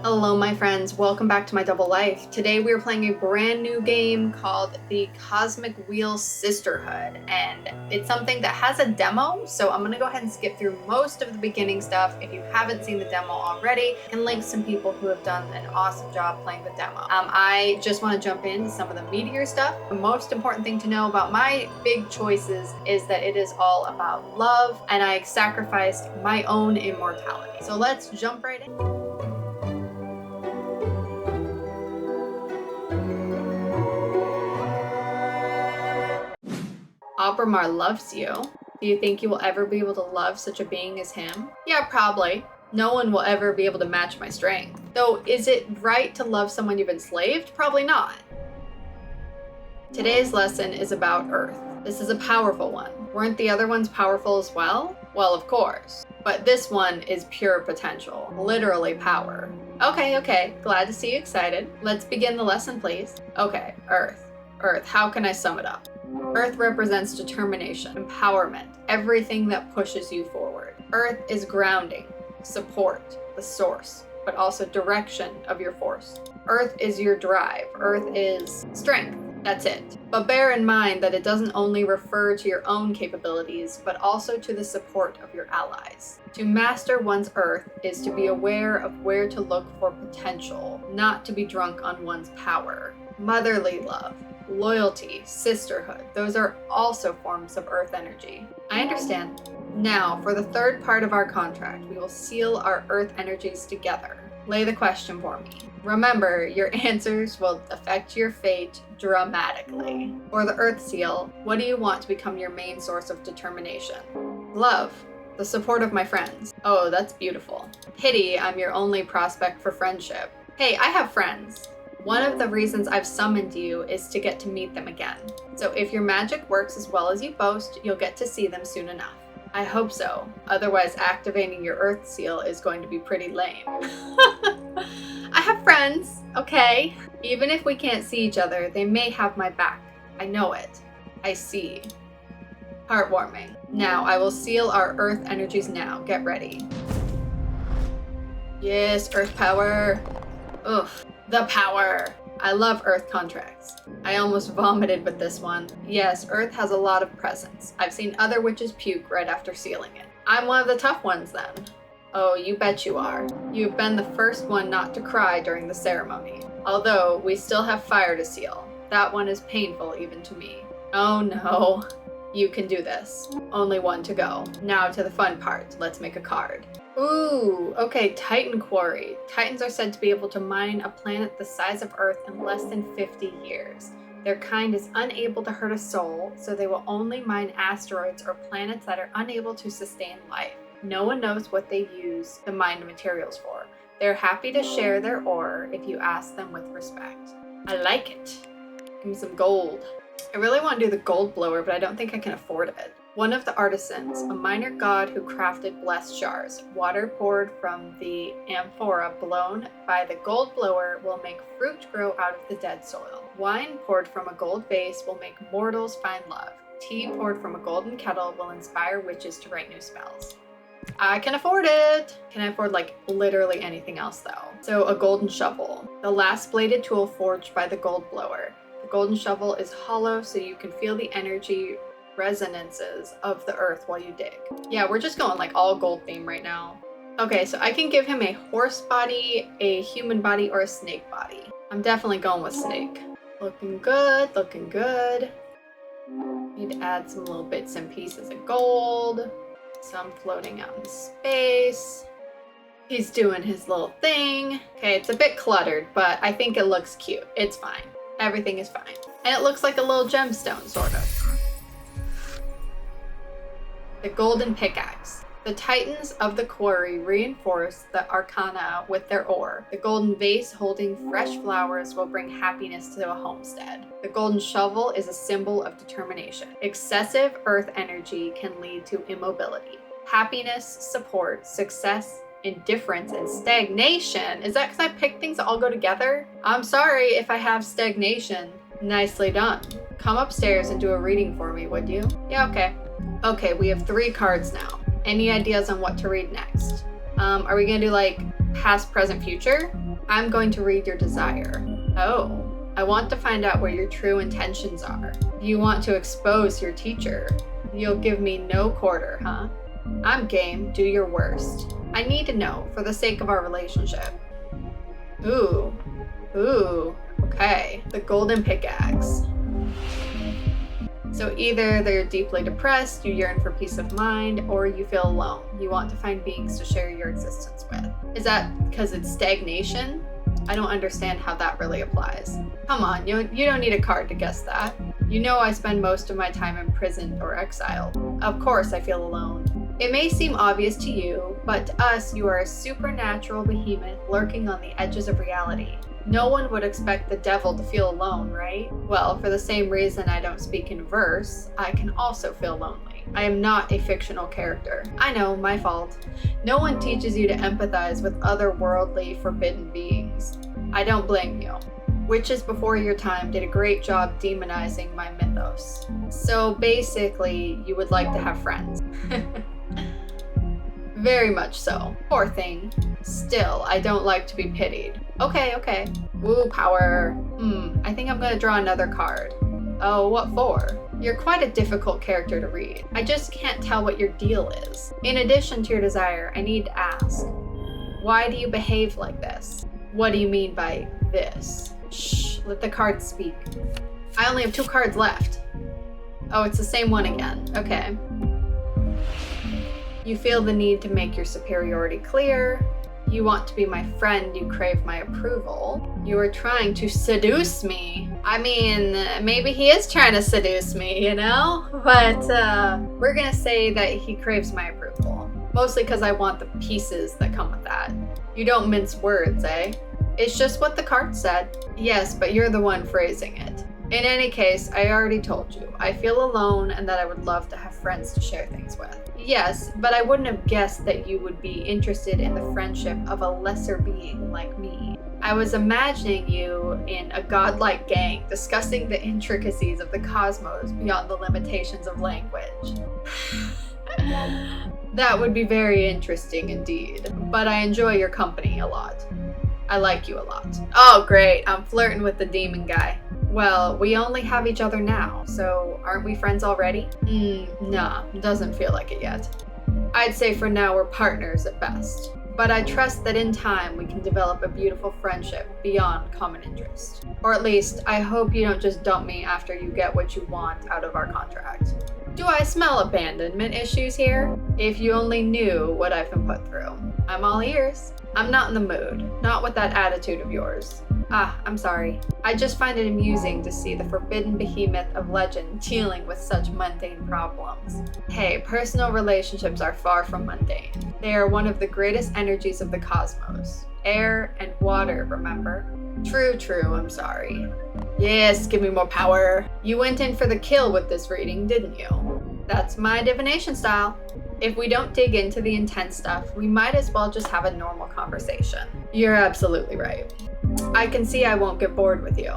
Hello my friends, welcome back to my double life. Today we are playing a brand new game called the Cosmic Wheel Sisterhood, and it's something that has a demo, so I'm gonna go ahead and skip through most of the beginning stuff. If you haven't seen the demo already, I can link some people who have done an awesome job playing the demo. I just want to jump into some of the meatier stuff. The most important thing to know about my big choices is that it is all about love, and I sacrificed my own immortality. So let's jump right in. Abramar loves you. Do you think you will ever be able to love such a being as him? Yeah, probably. No one will ever be able to match my strength. Though, is it right to love someone you've enslaved? Probably not. Today's lesson is about Earth. This is a powerful one. Weren't the other ones powerful as well? Well, of course. But this one is pure potential. Literally power. Okay. Glad to see you excited. Let's begin the lesson, please. Okay, Earth. Earth, how can I sum it up? Earth represents determination, empowerment, everything that pushes you forward. Earth is grounding, support, the source, but also direction of your force. Earth is your drive. Earth is strength. That's it. But bear in mind that it doesn't only refer to your own capabilities, but also to the support of your allies. To master one's Earth is to be aware of where to look for potential, not to be drunk on one's power. Motherly love, loyalty, sisterhood, those are also forms of Earth energy. I understand. Now, for the third part of our contract, we will seal our Earth energies together. Lay the question for me. Remember, your answers will affect your fate dramatically. For the Earth seal, what do you want to become your main source of determination? Love. The support of my friends. Oh, that's beautiful. Pity I'm your only prospect for friendship. Hey, I have friends. One of the reasons I've summoned you is to get to meet them again. So if your magic works as well as you boast, you'll get to see them soon enough. I hope so. Otherwise, activating your Earth seal is going to be pretty lame. I have friends, okay? Even if we can't see each other, they may have my back. I know it. I see. Heartwarming. Now, I will seal our Earth energies now. Get ready. Yes, Earth power. Ugh. The power! I love Earth contracts. I almost vomited with this one. Yes, Earth has a lot of presence. I've seen other witches puke right after sealing it. I'm one of the tough ones then. Oh, you bet you are. You've been the first one not to cry during the ceremony. Although, we still have fire to seal. That one is painful even to me. Oh no. You can do this. Only one to go. Now to the fun part. Let's make a card. Ooh, okay, Titan Quarry. Titans are said to be able to mine a planet the size of Earth in less than 50 years. Their kind is unable to hurt a soul, so they will only mine asteroids or planets that are unable to sustain life. No one knows what they use the mined materials for. They're happy to share their ore if you ask them with respect. I like it. Give me some gold. I really want to do the gold blower, but I don't think I can afford it. One of the artisans, a minor god who crafted blessed jars. Water poured from the amphora blown by the gold blower will make fruit grow out of the dead soil. Wine poured from a gold vase will make mortals find love. Tea poured from a golden kettle will inspire witches to write new spells. I can afford it! Can I afford like literally anything else though? So a golden shovel. The last bladed tool forged by the gold blower. The golden shovel is hollow so you can feel the energy resonances of the earth while you dig. Yeah, we're just going like all gold theme right now. Okay, so I can give him a horse body, a human body, or a snake body. I'm definitely going with snake. Looking good, looking good. Need to add some little bits and pieces of gold. Some floating out in space. He's doing his little thing. Okay, it's a bit cluttered, but I think it looks cute. It's fine. Everything is fine. And it looks like a little gemstone, sort of. The golden pickaxe. The titans of the quarry reinforce the arcana with their ore. The golden vase holding fresh flowers will bring happiness to a homestead. The golden shovel is a symbol of determination. Excessive earth energy can lead to immobility. Happiness, support, success, indifference, and stagnation. Is that because I picked things that all go together? I'm sorry if I have stagnation. Nicely done. Come upstairs and do a reading for me, would you? Yeah, okay. Okay, we have 3 cards now. Any ideas on what to read next? Are we gonna do like past, present, future? I'm going to read your desire. Oh, I want to find out what your true intentions are. You want to expose your teacher. You'll give me no quarter, huh? I'm game, do your worst. I need to know, for the sake of our relationship. Ooh, okay. The golden pickaxe. So either they're deeply depressed, you yearn for peace of mind, or you feel alone. You want to find beings to share your existence with. Is that because it's stagnation? I don't understand how that really applies. Come on, you don't need a card to guess that. You know I spend most of my time imprisoned or exiled. Of course I feel alone. It may seem obvious to you, but to us you are a supernatural behemoth lurking on the edges of reality. No one would expect the devil to feel alone, right? Well, for the same reason I don't speak in verse, I can also feel lonely. I am not a fictional character. I know, my fault. No one teaches you to empathize with otherworldly, forbidden beings. I don't blame you. Witches before your time did a great job demonizing my mythos. So basically, you would like to have friends. Very much so. Poor thing. Still, I don't like to be pitied. Okay. Woo, power. I think I'm gonna draw another card. Oh, what for? You're quite a difficult character to read. I just can't tell what your deal is. In addition to your desire, I need to ask, why do you behave like this? What do you mean by this? Shh, let the cards speak. I only have 2 cards left. Oh, it's the same one again. Okay. You feel the need to make your superiority clear. You want to be my friend, you crave my approval. You are trying to seduce me. I mean, maybe he is trying to seduce me, you know? But we're gonna say that he craves my approval. Mostly because I want the pieces that come with that. You don't mince words, eh? It's just what the card said. Yes, but you're the one phrasing it. In any case, I already told you, I feel alone and that I would love to have friends to share things with. Yes, but I wouldn't have guessed that you would be interested in the friendship of a lesser being like me. I was imagining you in a godlike gang discussing the intricacies of the cosmos beyond the limitations of language. That would be very interesting indeed, but I enjoy your company a lot. I like you a lot. Oh great, I'm flirting with the demon guy. Well, we only have each other now, so aren't we friends already? Nah, doesn't feel like it yet. I'd say for now we're partners at best, but I trust that in time we can develop a beautiful friendship beyond common interest. Or at least, I hope you don't just dump me after you get what you want out of our contract. Do I smell abandonment issues here? If you only knew what I've been put through. I'm all ears. I'm not in the mood, not with that attitude of yours. I'm sorry. I just find it amusing to see the forbidden behemoth of legend dealing with such mundane problems. Hey, personal relationships are far from mundane. They are one of the greatest energies of the cosmos. Air and water, remember? True, I'm sorry. Yes, give me more power. You went in for the kill with this reading, didn't you? That's my divination style. If we don't dig into the intense stuff, we might as well just have a normal conversation. You're absolutely right. I can see I won't get bored with you.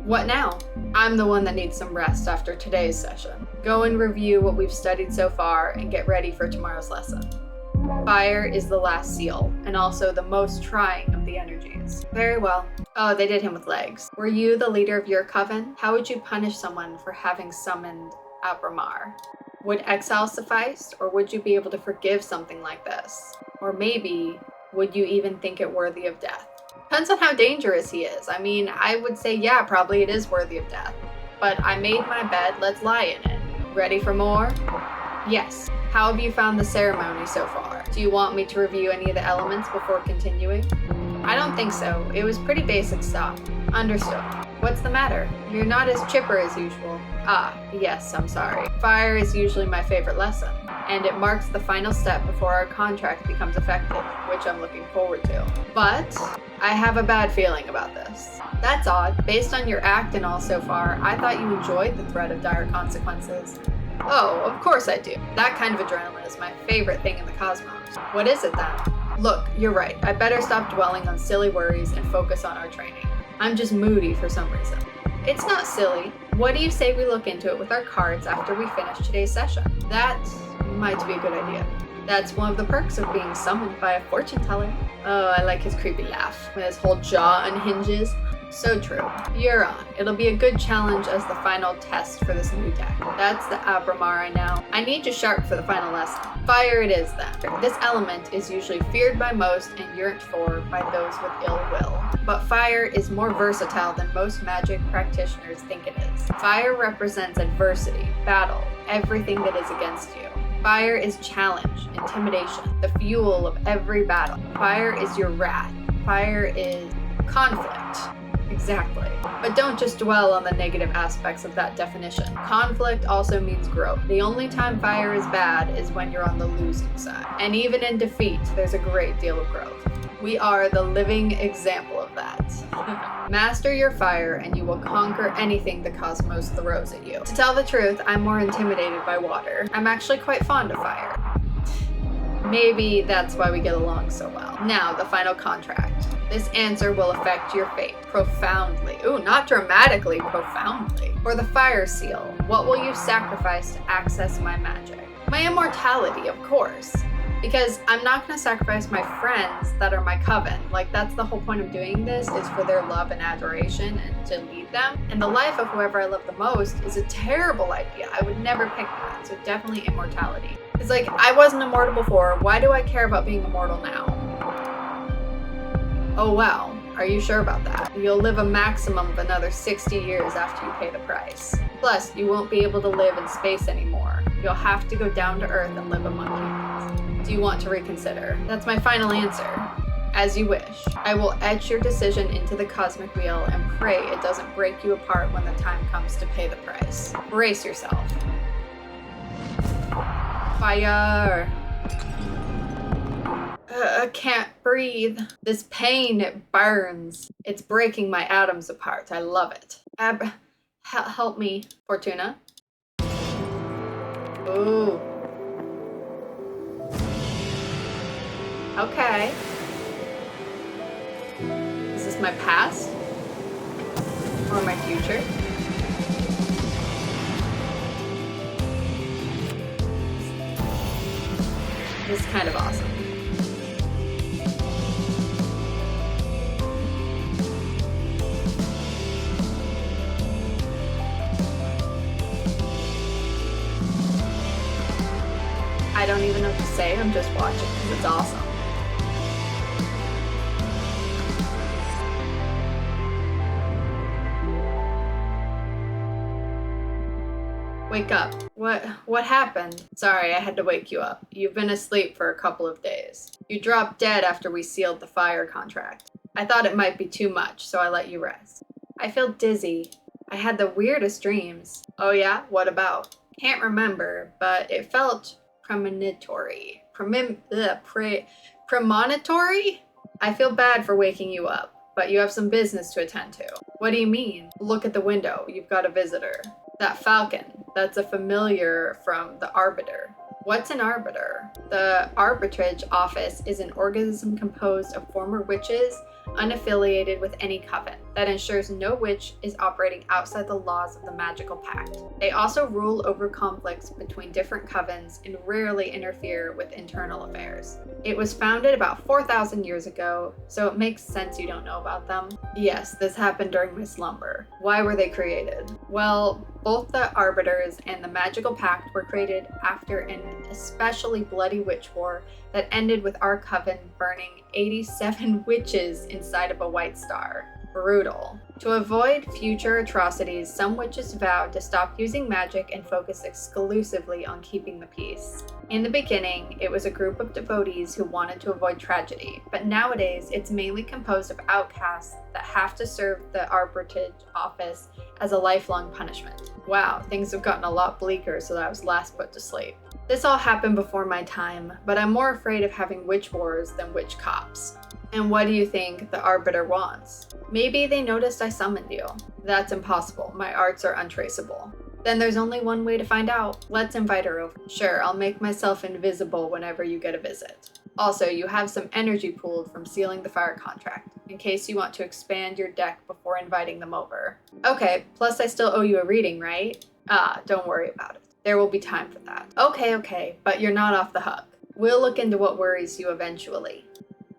What now? I'm the one that needs some rest after today's session. Go and review what we've studied so far and get ready for tomorrow's lesson. Fire is the last seal, and also the most trying of the energies. Very well. Oh, they did him with legs. Were you the leader of your coven? How would you punish someone for having summoned Abramar? Would exile suffice, or would you be able to forgive something like this? Or maybe, would you even think it worthy of death? Depends on how dangerous he is. I mean, I would say, yeah, probably it is worthy of death. But I made my bed, let's lie in it. Ready for more? Yes. How have you found the ceremony so far? Do you want me to review any of the elements before continuing? I don't think so. It was pretty basic stuff. Understood. What's the matter? You're not as chipper as usual. Yes, I'm sorry. Fire is usually my favorite lesson, and it marks the final step before our contract becomes effective, which I'm looking forward to. But I have a bad feeling about this. That's odd. Based on your act and all so far, I thought you enjoyed the threat of dire consequences. Oh, of course I do. That kind of adrenaline is my favorite thing in the cosmos. What is it then? Look, you're right. I better stop dwelling on silly worries and focus on our training. I'm just moody for some reason. It's not silly. What do you say we look into it with our cards after we finish today's session? That might be a good idea. That's one of the perks of being summoned by a fortune teller. Oh, I like his creepy laugh when his whole jaw unhinges. So true. You're on. It'll be a good challenge as the final test for this new deck. That's the Abramar I know. I need you sharp for the final lesson. Fire it is then. This element is usually feared by most and yearned for by those with ill will. But fire is more versatile than most magic practitioners think it is. Fire represents adversity, battle, everything that is against you. Fire is challenge, intimidation, the fuel of every battle. Fire is your wrath. Fire is conflict. Exactly. But don't just dwell on the negative aspects of that definition. Conflict also means growth. The only time fire is bad is when you're on the losing side. And even in defeat, there's a great deal of growth. We are the living example of that. Master your fire and you will conquer anything the cosmos throws at you. To tell the truth, I'm more intimidated by water. I'm actually quite fond of fire. Maybe that's why we get along so well. Now, the final contract. This answer will affect your fate profoundly. Ooh, not dramatically, profoundly. For the fire seal, what will you sacrifice to access my magic? My immortality, of course. Because I'm not going to sacrifice my friends that are my coven. Like, that's the whole point of doing this, is for their love and adoration and to lead them. And the life of whoever I love the most is a terrible idea. I would never pick that. So definitely immortality. It's like, I wasn't immortal before. Why do I care about being immortal now? Oh wow, are you sure about that? You'll live a maximum of another 60 years after you pay the price. Plus, you won't be able to live in space anymore. You'll have to go down to Earth and live among humans. Do you want to reconsider? That's my final answer. As you wish. I will etch your decision into the Cosmic Wheel and pray it doesn't break you apart when the time comes to pay the price. Brace yourself. Fire! I can't breathe. This pain, it burns. It's breaking my atoms apart. I love it. Help me, Fortuna. Ooh. Okay. Is this my past? Or my future? This is kind of awesome. I don't even know what to say, I'm just watching because it's awesome. Wake up. What happened? Sorry, I had to wake you up. You've been asleep for a couple of days. You dropped dead after we sealed the fire contract. I thought it might be too much, so I let you rest. I feel dizzy. I had the weirdest dreams. Oh yeah? What about? Can't remember, but it felt premonitory. Premonitory? I feel bad for waking you up, but you have some business to attend to. What do you mean? Look at the window. You've got a visitor. That falcon. That's a familiar from the Arbiter. What's an Arbiter? The Arbitrage Office is an organism composed of former witches unaffiliated with any coven that ensures no witch is operating outside the laws of the magical pact. They also rule over conflicts between different covens and rarely interfere with internal affairs. It was founded about 4,000 years ago, so it makes sense you don't know about them. Yes, this happened during my slumber. Why were they created? Well, both the Arbiters and the Magical Pact were created after an especially bloody witch war that ended with our coven burning 87 witches inside of a white star. Brutal. To avoid future atrocities, some witches vowed to stop using magic and focus exclusively on keeping the peace. In the beginning, it was a group of devotees who wanted to avoid tragedy, but nowadays it's mainly composed of outcasts that have to serve the Arbitrage Office as a lifelong punishment. Wow, things have gotten a lot bleaker since I was last put to sleep. This all happened before my time, but I'm more afraid of having witch wars than witch cops. And what do you think the Arbiter wants? Maybe they noticed I summoned you. That's impossible. My arts are untraceable. Then there's only one way to find out. Let's invite her over. Sure, I'll make myself invisible whenever you get a visit. Also, you have some energy pooled from sealing the fire contract, in case you want to expand your deck before inviting them over. Okay, plus I still owe you a reading, right? Don't worry about it. There will be time for that. Okay, but you're not off the hook. We'll look into what worries you eventually.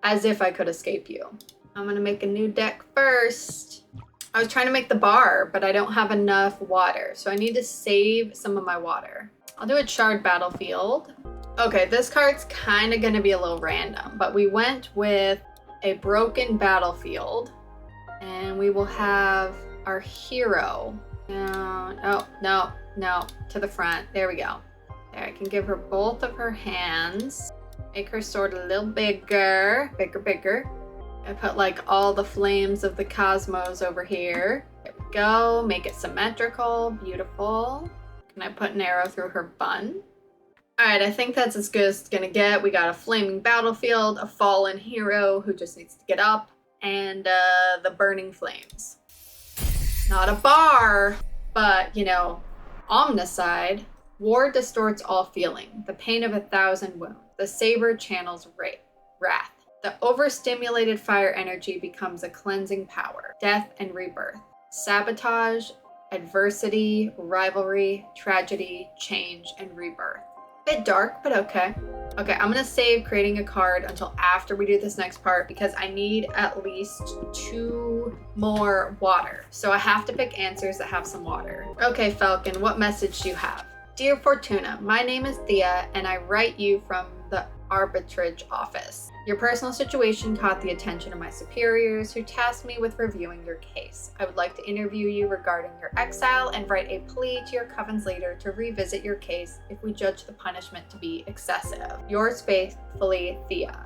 As if I could escape you. I'm gonna make a new deck first. I was trying to make the bar, but I don't have enough water, so I need to save some of my water. I'll do a charred battlefield. Okay, this card's kind of gonna be a little random, but we went with a broken battlefield, and we will have our hero. No, to the front. There we go. There, I can give her both of her hands. Make her sword a little bigger. I put like all the flames of the cosmos over here. There we go. Make it symmetrical. Beautiful. Can I put an arrow through her bun? Alright, I think that's as good as it's gonna get. We got a flaming battlefield, a fallen hero who just needs to get up, and the burning flames. Not a bar, but, you know, omnicide. War distorts all feeling, the pain of 1,000 wounds. The saber channels wrath. The overstimulated fire energy becomes a cleansing power. Death and rebirth. Sabotage, adversity, rivalry, tragedy, change, and rebirth. Bit dark, but okay. Okay, I'm gonna save creating a card until after we do this next part because I need at least 2 more water. So I have to pick answers that have some water. Okay, Falcon, what message do you have? Dear Fortuna, my name is Thea and I write you from the arbitrage office. Your personal situation caught the attention of my superiors who tasked me with reviewing your case. I would like to interview you regarding your exile and write a plea to your Coven's leader to revisit your case if we judge the punishment to be excessive. Yours faithfully, Thea.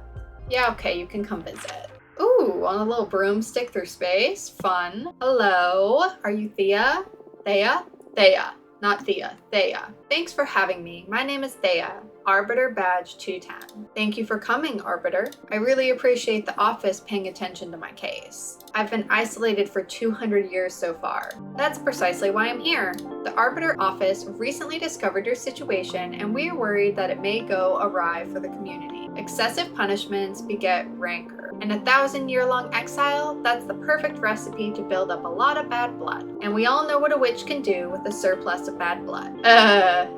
Yeah, okay, you can come visit. Ooh, on a little broomstick through space. Fun. Hello, are you Thea? Thea? Thea. Not Thea. Thea. Thanks for having me. My name is Thea. Arbiter Badge 210. Thank you for coming, Arbiter. I really appreciate the office paying attention to my case. I've been isolated for 200 years so far. That's precisely why I'm here. The Arbiter office recently discovered your situation and we are worried that it may go awry for the community. Excessive punishments beget rancor. And 1,000-year-long exile, that's the perfect recipe to build up a lot of bad blood. And we all know what a witch can do with a surplus of bad blood.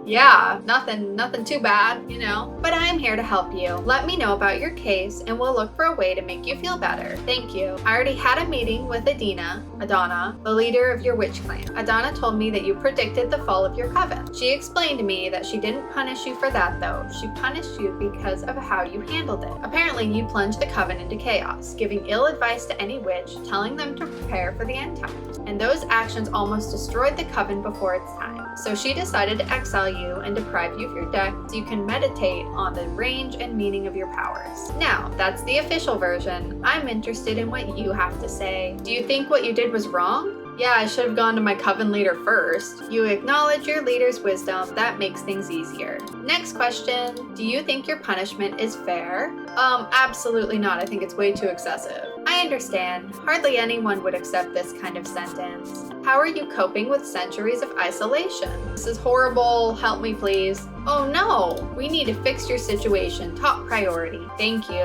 Yeah, nothing too bad, you know. But I am here to help you. Let me know about your case and we'll look for a way to make you feel better. Thank you. I already had a meeting with Adana, the leader of your witch clan. Adana told me that you predicted the fall of your coven. She explained to me that she didn't punish you for that though. She punished you because of how you handled it. Apparently you plunged the coven into chaos, giving ill advice to any witch, telling them to prepare for the end times. And those actions almost destroyed the coven before its time. So she decided to exile you and deprive you of your deck so you can meditate on the range and meaning of your powers. Now, that's the official version. I'm interested in what you have to say. Do you think what you did was wrong? Yeah, I should have gone to my coven leader first. You acknowledge your leader's wisdom. That makes things easier. Next question. Do you think your punishment is fair? Absolutely not. I think it's way too excessive. I understand. Hardly anyone would accept this kind of sentence. How are you coping with centuries of isolation? This is horrible. Help me, please. Oh no! We need to fix your situation. Top priority. Thank you.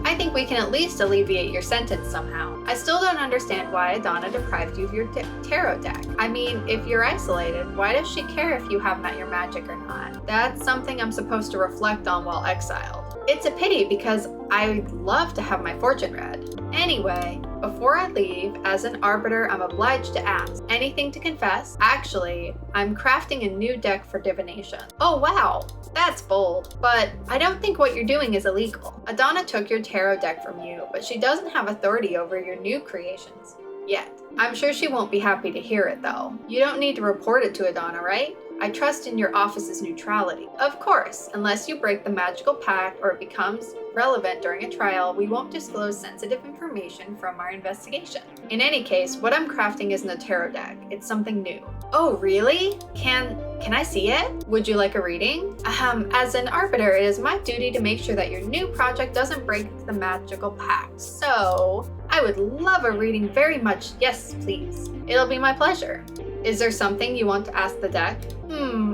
I think we can at least alleviate your sentence somehow. I still don't understand why Adana deprived you of your tarot deck. I mean, if you're isolated, why does she care if you have met your magic or not? That's something I'm supposed to reflect on while exiled. It's a pity because I'd love to have my fortune read. Anyway, before I leave, as an arbiter, I'm obliged to ask. Anything to confess? Actually, I'm crafting a new deck for divination. Oh wow, that's bold. But I don't think what you're doing is illegal. Adana took your tarot deck from you, but she doesn't have authority over your new creations yet. I'm sure she won't be happy to hear it though. You don't need to report it to Adana, right? I trust in your office's neutrality. Of course, unless you break the magical pact or it becomes relevant during a trial, we won't disclose sensitive information from our investigation. In any case, what I'm crafting isn't a tarot deck. It's something new. Oh, really? Can I see it? Would you like a reading? As an arbiter, it is my duty to make sure that your new project doesn't break the magical pact. So, I would love a reading very much. Yes, please. It'll be my pleasure. Is there something you want to ask the deck?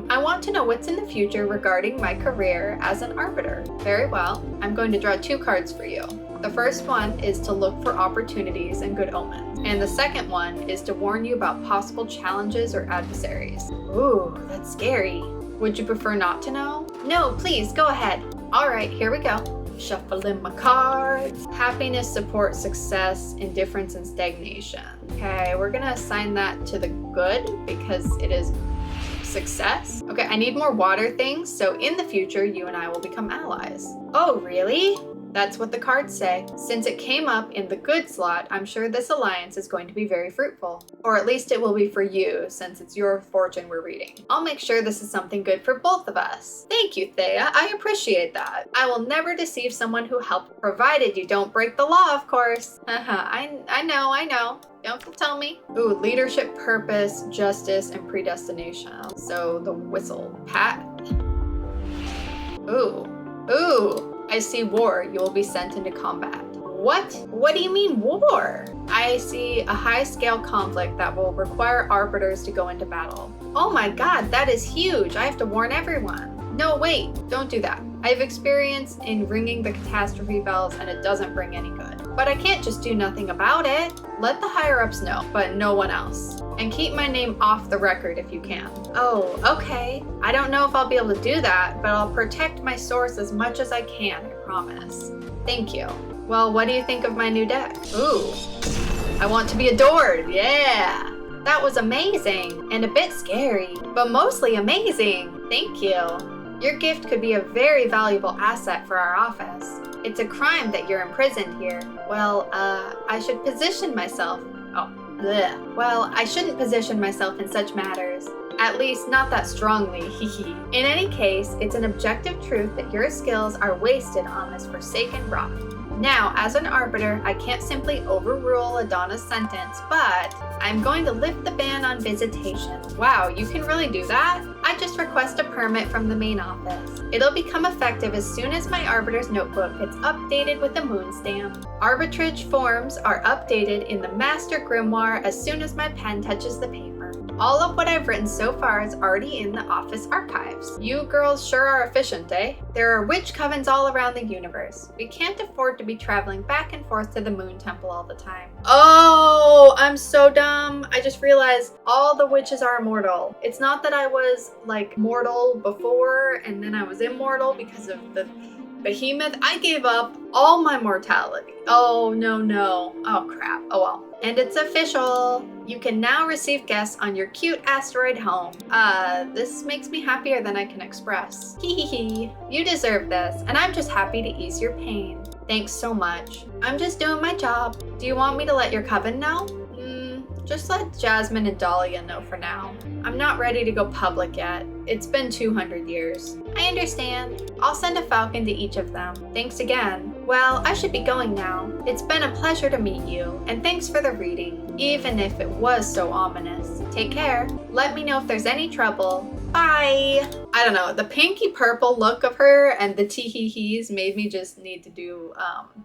I want to know what's in the future regarding my career as an arbiter. Very well. I'm going to draw 2 cards for you. The first one is to look for opportunities and good omens. And the second one is to warn you about possible challenges or adversaries. Ooh, that's scary. Would you prefer not to know? No, please, go ahead. All right, here we go. Shuffling my cards. Happiness, support, success, indifference, and stagnation. Okay, we're gonna assign that to the good because it is success. Okay, I need more water things, so in the future, you and I will become allies. Oh, really? That's what the cards say. Since it came up in the good slot, I'm sure this alliance is going to be very fruitful. Or at least it will be for you, since it's your fortune we're reading. I'll make sure this is something good for both of us. Thank you, Thea. I appreciate that. I will never deceive someone who helped, provided you don't break the law, of course. Haha, I know. Don't tell me. Ooh, leadership, purpose, justice, and predestination. So the whistle. Pat. Ooh. I see war. You will be sent into combat. What? What do you mean war? I see a high-scale conflict that will require arbiters to go into battle. Oh my god, that is huge. I have to warn everyone. No, wait, don't do that. I have experience in ringing the catastrophe bells and it doesn't bring any good. But I can't just do nothing about it. Let the higher-ups know, but no one else. And keep my name off the record if you can. Oh, okay. I don't know if I'll be able to do that, but I'll protect my source as much as I can, I promise. Thank you. Well, what do you think of my new deck? Ooh, I want to be adored, yeah. That was amazing and a bit scary, but mostly amazing. Thank you. Your gift could be a very valuable asset for our office. It's a crime that you're imprisoned here. Well, I should position myself. Blech. Well, I shouldn't position myself in such matters. At least not that strongly, hehe. In any case, it's an objective truth that your skills are wasted on this forsaken rock. Now, as an arbiter, I can't simply overrule Adonna's sentence, but I'm going to lift the ban on visitation. Wow, you can really do that? I just request a permit from the main office. It'll become effective as soon as my arbiter's notebook gets updated with the moon stamp. Arbitrage forms are updated in the master grimoire as soon as my pen touches the paper. All of what I've written so far is already in the office archives. You girls sure are efficient, eh? There are witch covens all around the universe. We can't afford to be traveling back and forth to the moon temple all the time. Oh, I'm so dumb. I just realized all the witches are immortal. It's not that I was like mortal before and then I was immortal because of the behemoth. I gave up all my mortality. Oh, no. Oh, crap. Oh, well. And it's official. You can now receive guests on your cute asteroid home. This makes me happier than I can express. Hee. You deserve this, and I'm just happy to ease your pain. Thanks so much. I'm just doing my job. Do you want me to let your coven know? Just let Jasmine and Dahlia know for now. I'm not ready to go public yet. It's been 200 years. I understand. I'll send a falcon to each of them. Thanks again. Well, I should be going now. It's been a pleasure to meet you, and thanks for the reading, even if it was so ominous. Take care. Let me know if there's any trouble. Bye! I don't know, the pinky purple look of her and the tee-hee-hees made me just need to do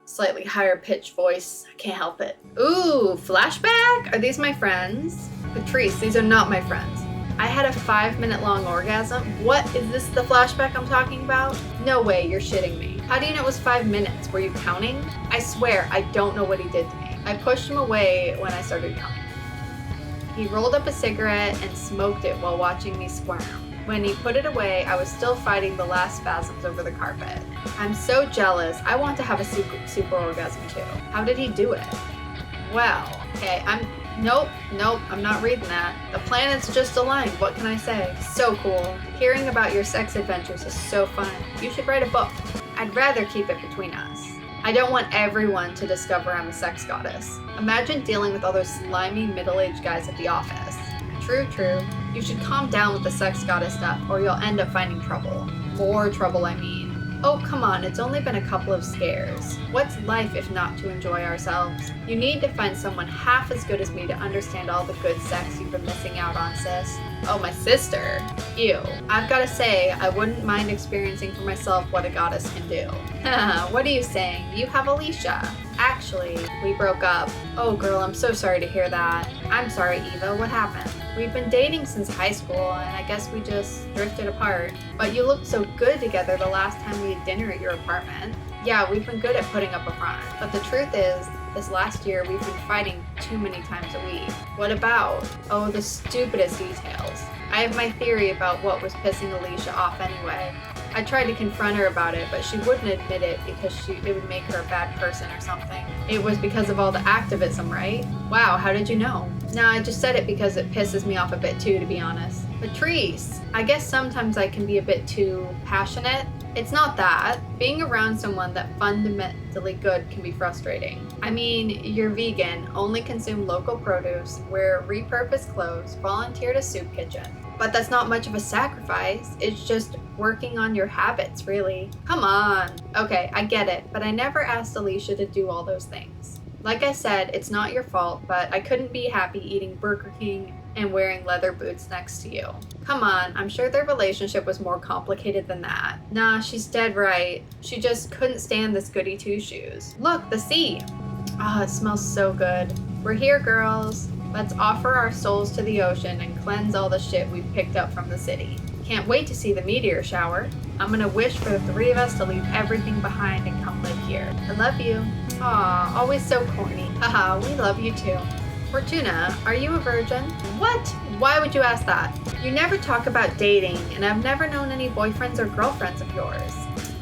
slightly higher pitched voice. I can't help it. Ooh, flashback? Are these my friends? Patrice, these are not my friends. I had a 5-minute long orgasm. What, is this the flashback I'm talking about? No way, you're shitting me. How do you know it was 5 minutes? Were you counting? I swear, I don't know what he did to me. I pushed him away when I started counting. He rolled up a cigarette and smoked it while watching me squirm. When he put it away, I was still fighting the last spasms over the carpet. I'm so jealous. I want to have a super orgasm too. How did he do it? Well, okay, Nope, I'm not reading that. The planets just aligned, what can I say? So cool. Hearing about your sex adventures is so fun. You should write a book. I'd rather keep it between us. I don't want everyone to discover I'm a sex goddess. Imagine dealing with all those slimy middle-aged guys at the office. True. You should calm down with the sex goddess stuff or you'll end up finding trouble. More trouble, I mean. Oh, come on, it's only been a couple of scares. What's life if not to enjoy ourselves? You need to find someone half as good as me to understand all the good sex you've been missing out on, sis. Oh, my sister. Ew. I've gotta say, I wouldn't mind experiencing for myself what a goddess can do. What are you saying? You have Alicia. Actually, we broke up. Oh girl, I'm so sorry to hear that. I'm sorry, Eva, what happened? We've been dating since high school, and I guess we just drifted apart. But you looked so good together the last time we had dinner at your apartment. Yeah, we've been good at putting up a front. But the truth is, this last year we've been fighting too many times a week. What about? Oh, the stupidest details. I have my theory about what was pissing Alicia off anyway. I tried to confront her about it, but she wouldn't admit it because it would make her a bad person or something. It was because of all the activism, right? Wow, how did you know? Nah, I just said it because it pisses me off a bit too, to be honest. Patrice, I guess sometimes I can be a bit too passionate. It's not that. Being around someone that fundamentally good can be frustrating. I mean, you're vegan, only consume local produce, wear repurposed clothes, volunteer to soup kitchen. But that's not much of a sacrifice. It's just working on your habits, really. Come on. Okay, I get it, but I never asked Alicia to do all those things. Like I said, it's not your fault, but I couldn't be happy eating Burger King and wearing leather boots next to you. Come on, I'm sure their relationship was more complicated than that. Nah, she's dead right. She just couldn't stand this goody two-shoes. Look, the sea. Ah, it smells so good. We're here, girls. Let's offer our souls to the ocean and cleanse all the shit we've picked up from the city. Can't wait to see the meteor shower. I'm gonna wish for the three of us to leave everything behind and come live here. I love you. Aw, always so corny. Haha, we love you too. Fortuna, are you a virgin? What? Why would you ask that? You never talk about dating, and I've never known any boyfriends or girlfriends of yours.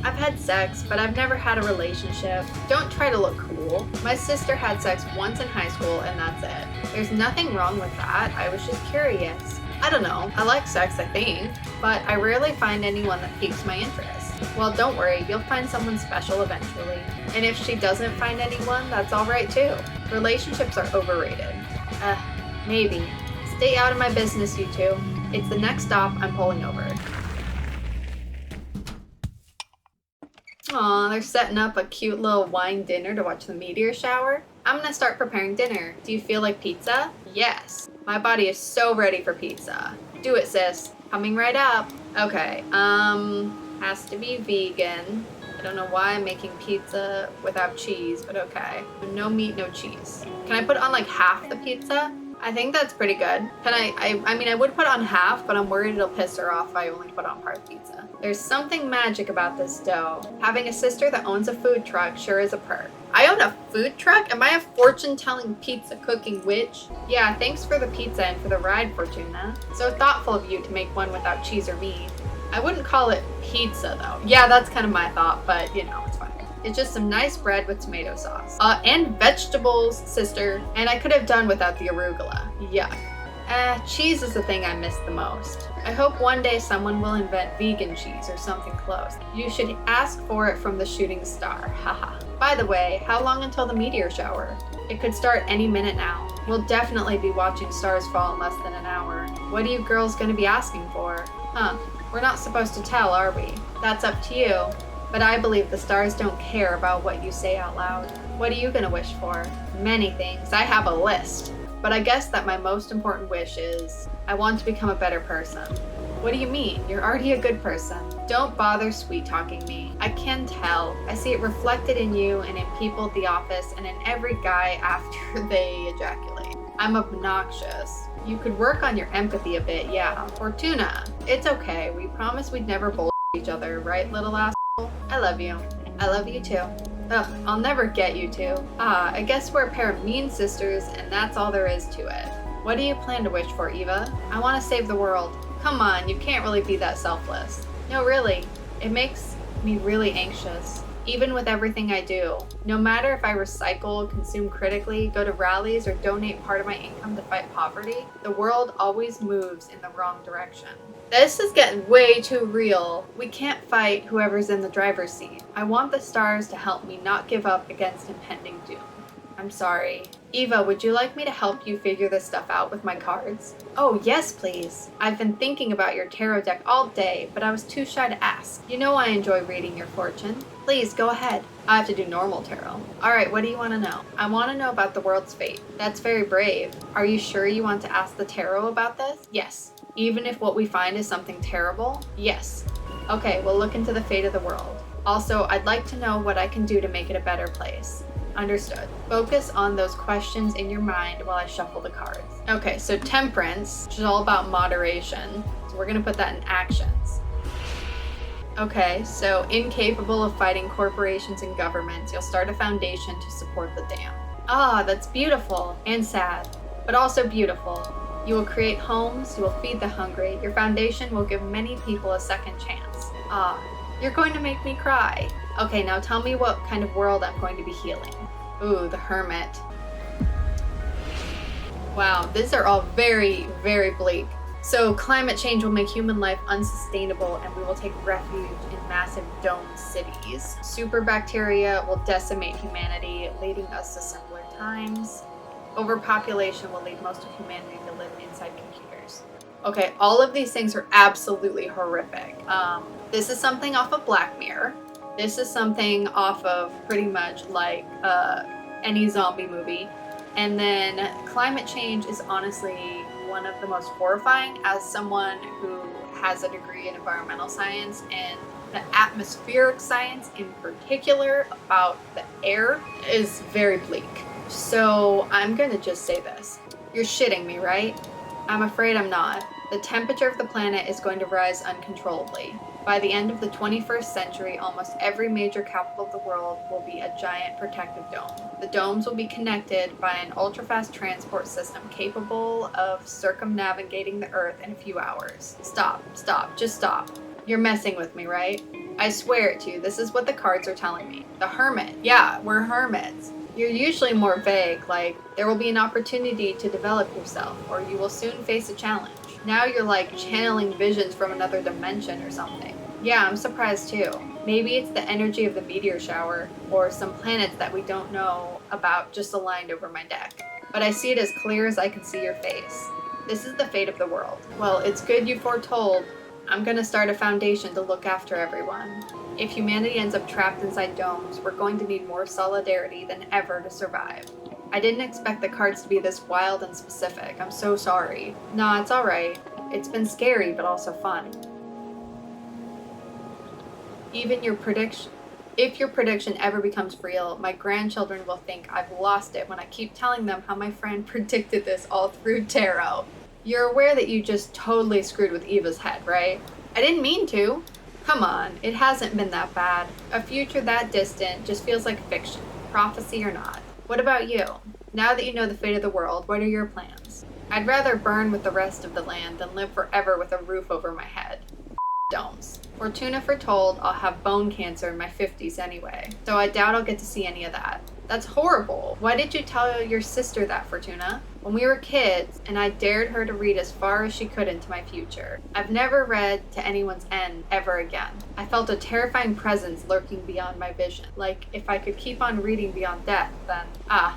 I've had sex, but I've never had a relationship. Don't try to look cool. My sister had sex once in high school, and that's it. There's nothing wrong with that. I was just curious. I don't know. I like sex, I think, but I rarely find anyone that piques my interest. Well, don't worry. You'll find someone special eventually. And if she doesn't find anyone, that's all right too. Relationships are overrated. Maybe. Stay out of my business, you two. It's the next stop. I'm pulling over. Aw, they're setting up a cute little wine dinner to watch the meteor shower. I'm gonna start preparing dinner. Do you feel like pizza? Yes. My body is so ready for pizza. Do it, sis. Coming right up. Okay, has to be vegan. I don't know why I'm making pizza without cheese, but okay. No meat, no cheese. Can I put on like half the pizza? I think that's pretty good. Can I mean, I would put on half, but I'm worried it'll piss her off if I only put on part of pizza. There's something magic about this dough. Having a sister that owns a food truck sure is a perk. I own a food truck? Am I a fortune-telling pizza cooking witch? Yeah, thanks for the pizza and for the ride, Fortuna. So thoughtful of you to make one without cheese or meat. I wouldn't call it pizza though. Yeah, that's kind of my thought, but you know, it's fine. It's just some nice bread with tomato sauce. And vegetables, sister. And I could have done without the arugula. Yuck. Cheese is the thing I miss the most. I hope one day someone will invent vegan cheese or something close. You should ask for it from the shooting star. Haha. By the way, how long until the meteor shower? It could start any minute now. We'll definitely be watching stars fall in less than an hour. What are you girls gonna be asking for? Huh. We're not supposed to tell, are we? That's up to you. But I believe the stars don't care about what you say out loud. What are you gonna wish for? Many things. I have a list. But I guess that my most important wish is, I want to become a better person. What do you mean? You're already a good person. Don't bother sweet-talking me. I can tell. I see it reflected in you and in people at the office and in every guy after they ejaculate. I'm obnoxious. You could work on your empathy a bit, yeah. Fortuna. It's okay. We promised we'd never bullshit each other, right, little asshole? I love you. I love you too. Ugh, I'll never get you two. I guess we're a pair of mean sisters, and that's all there is to it. What do you plan to wish for, Eva? I want to save the world. Come on, you can't really be that selfless. No, really. It makes me really anxious. Even with everything I do. No matter if I recycle, consume critically, go to rallies, or donate part of my income to fight poverty, the world always moves in the wrong direction. This is getting way too real. We can't fight whoever's in the driver's seat. I want the stars to help me not give up against impending doom. I'm sorry. Eva, would you like me to help you figure this stuff out with my cards? Oh, yes, please. I've been thinking about your tarot deck all day, but I was too shy to ask. You know I enjoy reading your fortune. Please, go ahead. I have to do normal tarot. Alright, what do you want to know? I want to know about the world's fate. That's very brave. Are you sure you want to ask the tarot about this? Yes. Even if what we find is something terrible? Yes. Okay, we'll look into the fate of the world. Also, I'd like to know what I can do to make it a better place. Understood. Focus on those questions in your mind while I shuffle the cards. Okay, so temperance, which is all about moderation. So we're gonna put that in actions. Okay, so incapable of fighting corporations and governments, you'll start a foundation to support the dam. Ah, that's beautiful and sad, but also beautiful. You will create homes, you will feed the hungry. Your foundation will give many people a second chance. Ah, You're going to make me cry. Okay, now tell me what kind of world I'm going to be healing. Ooh, the Hermit. Wow, these are all very, very bleak. So climate change will make human life unsustainable and we will take refuge in massive domed cities. Super bacteria will decimate humanity, leading us to simpler times. Overpopulation will lead most of humanity to live inside computers. Okay, all of these things are absolutely horrific. This is something off of Black Mirror. This is something off of pretty much like any zombie movie. And then climate change is honestly one of the most horrifying as someone who has a degree in environmental science and the atmospheric science in particular about the air is very bleak. So I'm gonna just say this. You're shitting me, right? I'm afraid I'm not. The temperature of the planet is going to rise uncontrollably. By the end of the 21st century, almost every major capital of the world will be a giant protective dome. The domes will be connected by an ultra-fast transport system capable of circumnavigating the Earth in a few hours. Stop, just stop. You're messing with me, right? I swear it to you, this is what the cards are telling me. The Hermit. Yeah, we're hermits. You're usually more vague, like, there will be an opportunity to develop yourself, or you will soon face a challenge. Now you're like channeling visions from another dimension or something. Yeah, I'm surprised too. Maybe it's the energy of the meteor shower, or some planets that we don't know about just aligned over my deck. But I see it as clear as I can see your face. This is the fate of the world. Well, it's good you foretold. I'm gonna start a foundation to look after everyone. If humanity ends up trapped inside domes, we're going to need more solidarity than ever to survive. I didn't expect the cards to be this wild and specific. I'm so sorry. Nah, it's alright. It's been scary, but also fun. Even if your prediction ever becomes real, my grandchildren will think I've lost it when I keep telling them how my friend predicted this all through tarot. You're aware that you just totally screwed with Eva's head, right? I didn't mean to. Come on, it hasn't been that bad. A future that distant just feels like fiction, prophecy or not. What about you? Now that you know the fate of the world, what are your plans? I'd rather burn with the rest of the land than live forever with a roof over my head. Domes. Fortuna foretold I'll have bone cancer in my 50s anyway, so I doubt I'll get to see any of that. That's horrible. Why did you tell your sister that, Fortuna? When we were kids, and I dared her to read as far as she could into my future. I've never read to anyone's end ever again. I felt a terrifying presence lurking beyond my vision. Like, if I could keep on reading beyond death, then...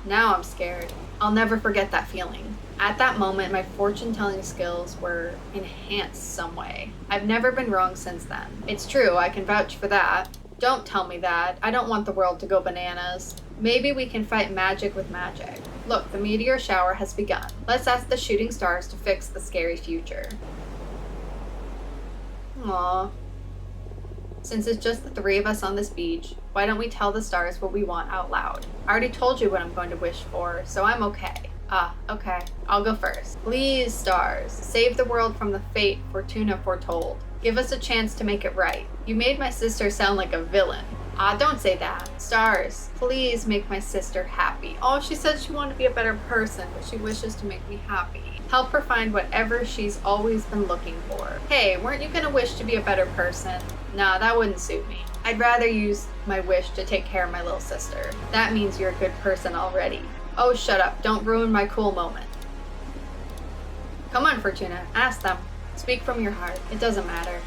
now I'm scared. I'll never forget that feeling. At that moment, my fortune-telling skills were enhanced some way. I've never been wrong since then. It's true, I can vouch for that. Don't tell me that. I don't want the world to go bananas. Maybe we can fight magic with magic. Look, the meteor shower has begun. Let's ask the shooting stars to fix the scary future. Aww. Since it's just the three of us on this beach, why don't we tell the stars what we want out loud? I already told you what I'm going to wish for, so I'm okay. Okay. I'll go first. Please, stars, save the world from the fate Fortuna foretold. Give us a chance to make it right. You made my sister sound like a villain. Don't say that. Stars, please make my sister happy. Oh, she said she wanted to be a better person, but she wishes to make me happy. Help her find whatever she's always been looking for. Hey, weren't you gonna wish to be a better person? Nah, that wouldn't suit me. I'd rather use my wish to take care of my little sister. That means you're a good person already. Oh, shut up. Don't ruin my cool moment. Come on, Fortuna. Ask them. Speak from your heart. It doesn't matter.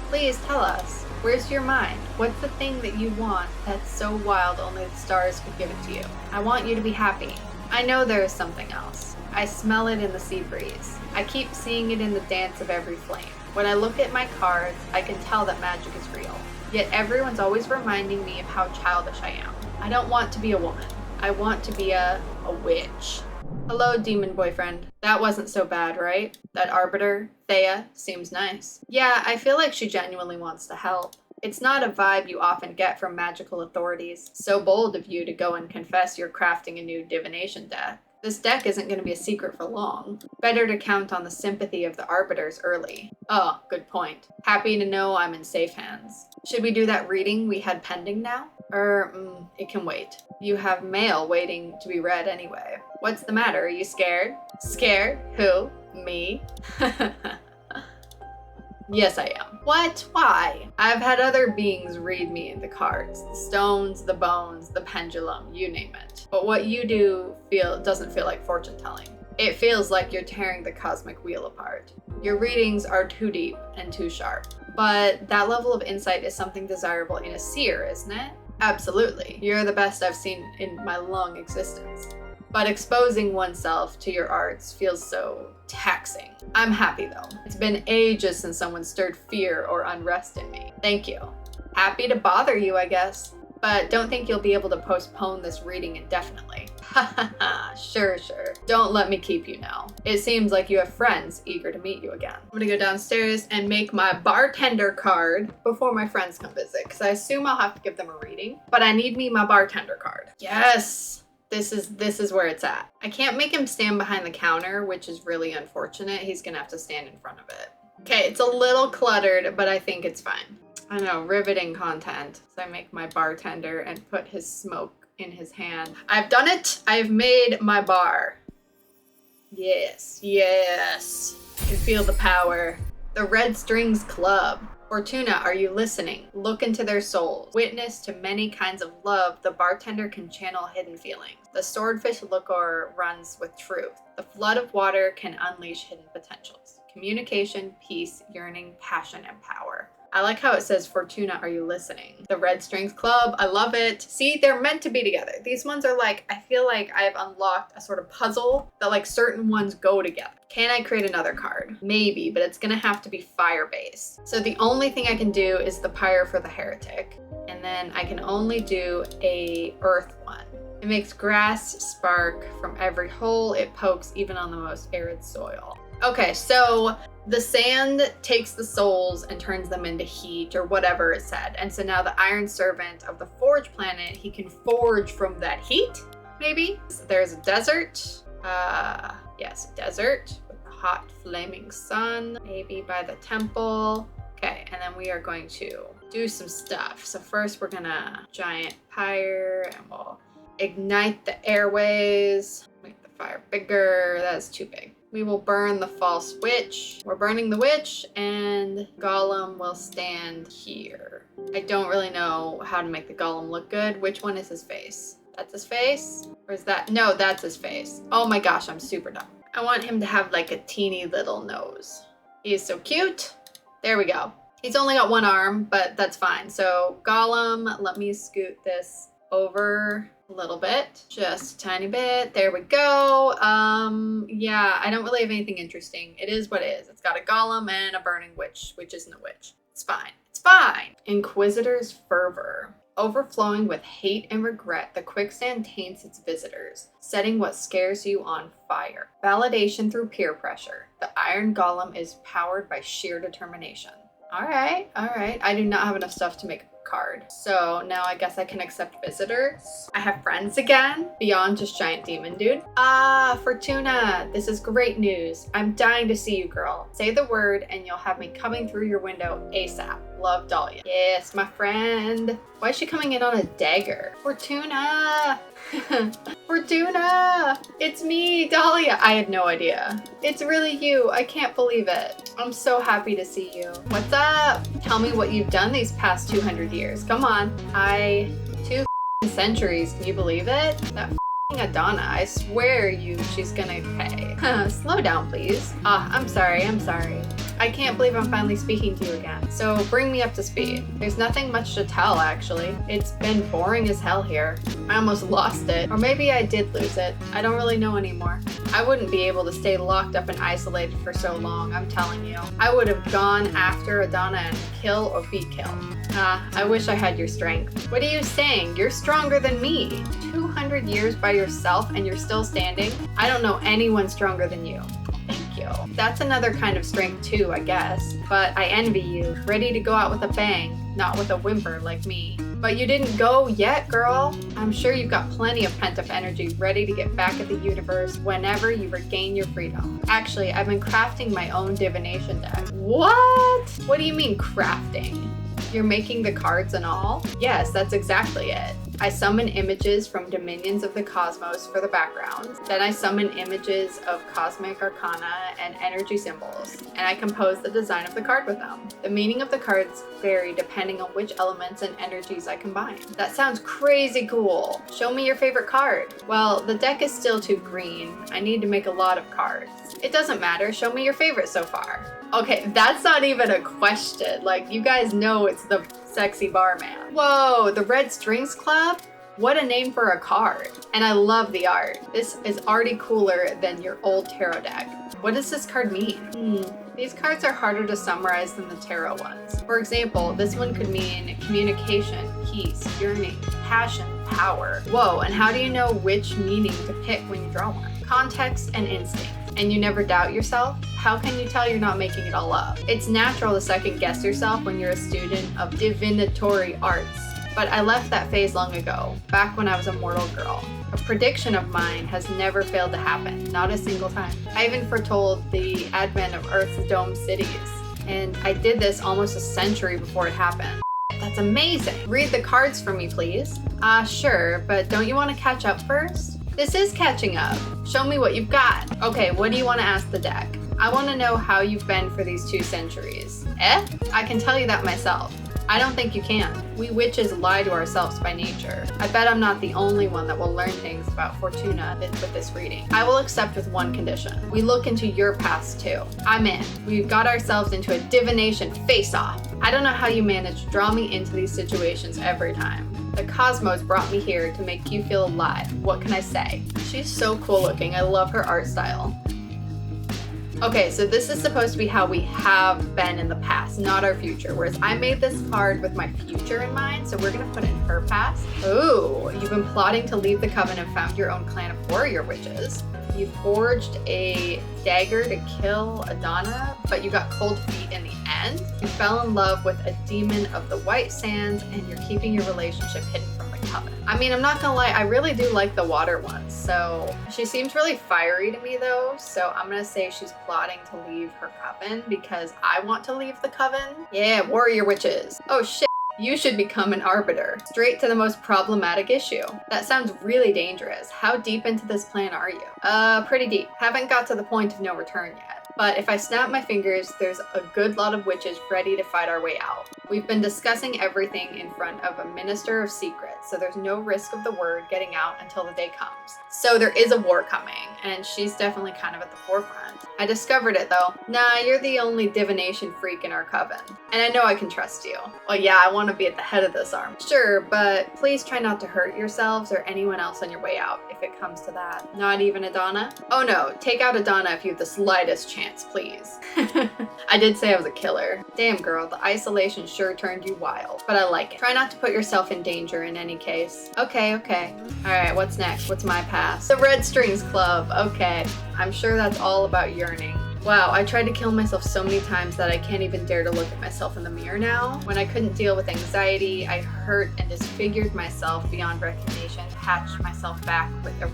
Please tell us. Where's your mind? What's the thing that you want that's so wild only the stars could give it to you? I want you to be happy. I know there is something else. I smell it in the sea breeze. I keep seeing it in the dance of every flame. When I look at my cards, I can tell that magic is real. Yet everyone's always reminding me of how childish I am. I don't want to be a woman. I want to be a witch. Hello, demon boyfriend. That wasn't so bad, right? That arbiter, Thea, seems nice. Yeah, I feel like she genuinely wants to help. It's not a vibe you often get from magical authorities. So bold of you to go and confess you're crafting a new divination deck. This deck isn't going to be a secret for long. Better to count on the sympathy of the arbiters early. Oh, good point. Happy to know I'm in safe hands. Should we do that reading we had pending now? It can wait. You have mail waiting to be read anyway. What's the matter? Are you scared? Scared? Who? Me? Yes, I am. What? Why? I've had other beings read me the cards. The stones, the bones, the pendulum, you name it. But what you do doesn't feel like fortune telling. It feels like you're tearing the cosmic wheel apart. Your readings are too deep and too sharp. But that level of insight is something desirable in a seer, isn't it? Absolutely. You're the best I've seen in my long existence. But exposing oneself to your arts feels so taxing. I'm happy though. It's been ages since someone stirred fear or unrest in me. Thank you. Happy to bother you, I guess. But don't think you'll be able to postpone this reading indefinitely. Ha ha ha, sure. Don't let me keep you now. It seems like you have friends eager to meet you again. I'm gonna go downstairs and make my bartender card before my friends come visit, because I assume I'll have to give them a reading, but I need me my bartender card. Yes! This is where it's at. I can't make him stand behind the counter, which is really unfortunate. He's gonna have to stand in front of it. Okay, it's a little cluttered, but I think it's fine. I know, riveting content. So I make my bartender and put his smoke in his hand. I've done it! I've made my bar. Yes. I can feel the power. The Red Strings Club. Fortuna, are you listening? Look into their souls. Witness to many kinds of love, the bartender can channel hidden feelings. The swordfish liquor runs with truth. The flood of water can unleash hidden potentials. Communication, peace, yearning, passion, and power. I like how it says, Fortuna, are you listening? The Red Strings Club, I love it. See, they're meant to be together. These ones are like, I feel like I've unlocked a sort of puzzle that like certain ones go together. Can I create another card? Maybe, but it's gonna have to be fire-based. So the only thing I can do is the Pyre for the Heretic. And then I can only do a earth one. It makes grass spark from every hole it pokes, even on the most arid soil. Okay, so the sand takes the souls and turns them into heat or whatever it said. And so now the Iron Servant of the Forge planet, he can forge from that heat, maybe? So there's a desert. Yes, a desert with a hot flaming sun, maybe by the temple. Okay, and then we are going to do some stuff. So first we're gonna giant pyre and we'll ignite the airways, make the fire bigger. That's too big. We will burn the false witch. We're burning the witch, and Golem will stand here. I don't really know how to make the Golem look good. Which one is his face? That's his face? Or is that? No, that's his face. Oh my gosh, I'm super dumb. I want him to have like a teeny little nose. He is so cute. There we go. He's only got one arm, but that's fine. So Golem, let me scoot this over a little bit, just a tiny bit. There we go. Yeah, I don't really have anything interesting. It is what it is. It's got a golem and a burning witch, which isn't a witch. It's fine. It's fine. Inquisitor's fervor. Overflowing with hate and regret, the quicksand taints its visitors, setting what scares you on fire. Validation through peer pressure. The iron golem is powered by sheer determination. All right. I do not have enough stuff to make a card. So now I guess I can accept visitors. I have friends again, beyond just giant demon dude. Fortuna, this is great news. I'm dying to see you, girl. Say the word and you'll have me coming through your window ASAP. Love, Dahlia. Yes, my friend. Why is she coming in on a dagger? Fortuna! Fortuna! It's me, Dahlia. I had no idea. It's really you. I can't believe it. I'm so happy to see you. What's up? Tell me what you've done these past 200 years. Come on. 2 centuries. Can you believe it? That Adana. I swear she's gonna pay. Slow down, please. I'm sorry. I can't believe I'm finally speaking to you again. So bring me up to speed. There's nothing much to tell, actually. It's been boring as hell here. I almost lost it. Or maybe I did lose it. I don't really know anymore. I wouldn't be able to stay locked up and isolated for so long, I'm telling you. I would have gone after Adana and kill or be killed. I wish I had your strength. What are you saying? You're stronger than me. 200 years by yourself and you're still standing? I don't know anyone stronger than you. Thank you. That's another kind of strength too, I guess. But I envy you. Ready to go out with a bang, not with a whimper like me. But you didn't go yet, girl. I'm sure you've got plenty of pent-up energy ready to get back at the universe whenever you regain your freedom. Actually, I've been crafting my own divination deck. What? What do you mean crafting? You're making the cards and all? Yes, that's exactly it. I summon images from dominions of the cosmos for the background. Then I summon images of cosmic arcana and energy symbols, and I compose the design of the card with them. The meaning of the cards vary depending on which elements and energies I combine. That sounds crazy cool. Show me your favorite card. Well, the deck is still too green. I need to make a lot of cards. It doesn't matter. Show me your favorite so far. Okay, that's not even a question. Like, you guys know it's the sexy barman. Whoa, the Red Strings Club? What a name for a card. And I love the art. This is already cooler than your old tarot deck. What does this card mean? These cards are harder to summarize than the tarot ones. For example, this one could mean communication, peace, yearning, passion, power. Whoa, and how do you know which meaning to pick when you draw one? Context and instinct. And you never doubt yourself? How can you tell you're not making it all up? It's natural to second guess yourself when you're a student of divinatory arts. But I left that phase long ago, back when I was a mortal girl. A prediction of mine has never failed to happen, not a single time. I even foretold the advent of Earth's domed cities, and I did this almost a century before it happened. That's amazing. Read the cards for me, please. Sure, but don't you want to catch up first? This is catching up. Show me what you've got. Okay, what do you want to ask the deck? I want to know how you've been for these 2 centuries. I can tell you that myself. I don't think you can. We witches lie to ourselves by nature. I bet I'm not the only one that will learn things about Fortuna with this reading. I will accept with one condition. We look into your past too. I'm in. We've got ourselves into a divination face-off. I don't know how you manage to draw me into these situations every time. The cosmos brought me here to make you feel alive. What can I say? She's so cool looking. I love her art style. Okay, so this is supposed to be how we have been in the past, not our future. Whereas I made this card with my future in mind, so we're gonna put in her past. Ooh, you've been plotting to leave the Coven and found your own clan of warrior witches. You forged a dagger to kill Adana, but you got cold feet in the end. You fell in love with a demon of the White Sands, and you're keeping your relationship hidden from the Coven. I mean, I'm not gonna lie, I really do like the water ones, so she seems really fiery to me though, so I'm gonna say she's plotting to leave her Coven because I want to leave the Coven. Yeah, warrior witches. Oh shit. You should become an arbiter. Straight to the most problematic issue. That sounds really dangerous. How deep into this plan are you? Pretty deep. Haven't got to the point of no return yet. But if I snap my fingers, there's a good lot of witches ready to fight our way out. We've been discussing everything in front of a minister of secrets, so there's no risk of the word getting out until the day comes. So there is a war coming, and she's definitely kind of at the forefront. I discovered it though. Nah, you're the only divination freak in our Coven. And I know I can trust you. Well, yeah, I want to be at the head of this army. Sure, but please try not to hurt yourselves or anyone else on your way out if it comes to that. Not even Adana? Oh no, take out Adana if you have the slightest chance, please. I did say I was a killer. Damn girl, the isolation sure turned you wild, but I like it. Try not to put yourself in danger in any case. Okay. Alright, what's next? What's my past? The Red Strings Club. Okay. I'm sure that's all about yearning. Wow, I tried to kill myself so many times that I can't even dare to look at myself in the mirror now. When I couldn't deal with anxiety, I hurt and disfigured myself beyond recognition, patched myself back with a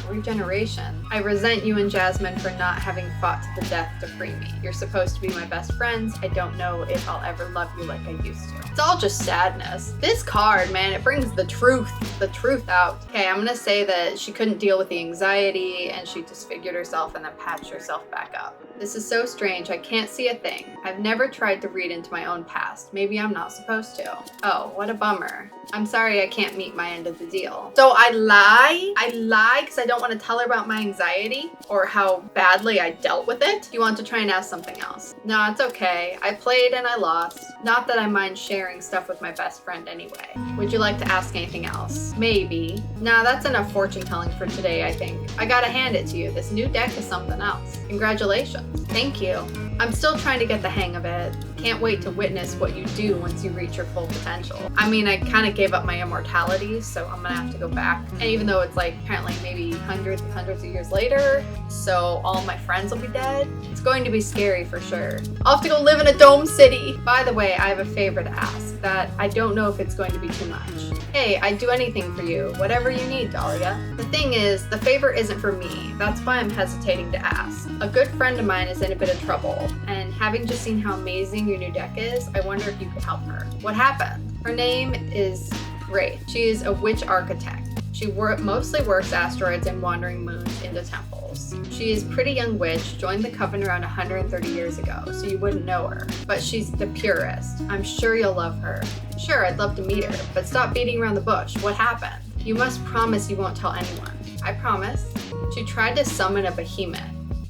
regeneration. I resent you and Jasmine for not having fought to the death to free me. You're supposed to be my best friends. I don't know if I'll ever love you like I used to. It's all just sadness. This card, man, it brings the truth out. Okay, I'm gonna say that she couldn't deal with the anxiety and she disfigured herself and then patched herself back up. This is so strange. I can't see a thing. I've never tried to read into my own past. Maybe I'm not supposed to. Oh, what a bummer. I'm sorry I can't meet my end of the deal. So I lie because I don't want to tell her about my anxiety or how badly I dealt with it. You want to try and ask something else? No, it's okay. I played and I lost. Not that I mind sharing stuff with my best friend anyway. Would you like to ask anything else? Maybe. Nah, that's enough fortune telling for today, I think. I gotta hand it to you. This new deck is something else. Congratulations. Thank you. I'm still trying to get the hang of it. Can't wait to witness what you do once you reach your full potential. I mean, I kind of gave up my immortality, so I'm gonna have to go back. And even though it's like apparently maybe hundreds and hundreds of years later, so all my friends will be dead, it's going to be scary for sure. I'll have to go live in a dome city. By the way, I have a favor to ask that I don't know if it's going to be too much. Hey, I'd do anything for you, whatever you need, Dahlia. The thing is, the favor isn't for me. That's why I'm hesitating to ask. A good friend of mine is in a bit of trouble, and having just seen how amazing your new deck is, I wonder if you could help her. What happened? Her name is Great. She is a witch architect. She mostly works asteroids and wandering moons into temples. She is a pretty young witch, joined the Coven around 130 years ago, so you wouldn't know her. But she's the purest. I'm sure you'll love her. Sure, I'd love to meet her, but stop beating around the bush. What happened? You must promise you won't tell anyone. I promise. She tried to summon a behemoth.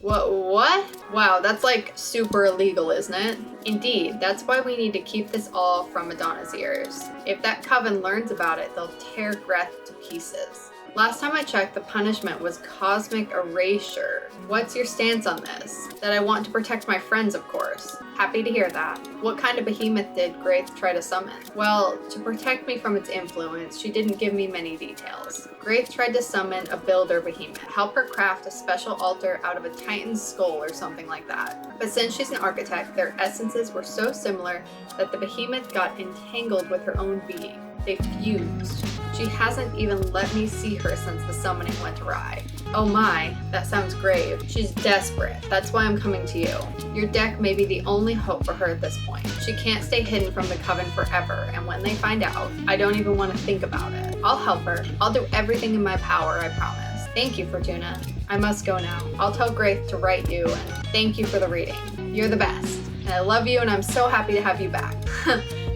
What? Wow, that's like super illegal, isn't it? Indeed, that's why we need to keep this all from Madonna's ears. If that Coven learns about it, they'll tear Greth to pieces. Last time I checked, the punishment was cosmic erasure. What's your stance on this? That I want to protect my friends, of course. Happy to hear that. What kind of behemoth did Graith try to summon? Well, to protect me from its influence, she didn't give me many details. Graith tried to summon a builder behemoth, help her craft a special altar out of a titan's skull or something like that. But since she's an architect, their essences were so similar that the behemoth got entangled with her own being. They fused. She hasn't even let me see her since the summoning went awry. Oh my, that sounds grave. She's desperate. That's why I'm coming to you. Your deck may be the only hope for her at this point. She can't stay hidden from the Coven forever, and when they find out, I don't even want to think about it. I'll help her. I'll do everything in my power, I promise. Thank you, Fortuna. I must go now. I'll tell Graith to write you, and thank you for the reading. You're the best. And I love you, and I'm so happy to have you back.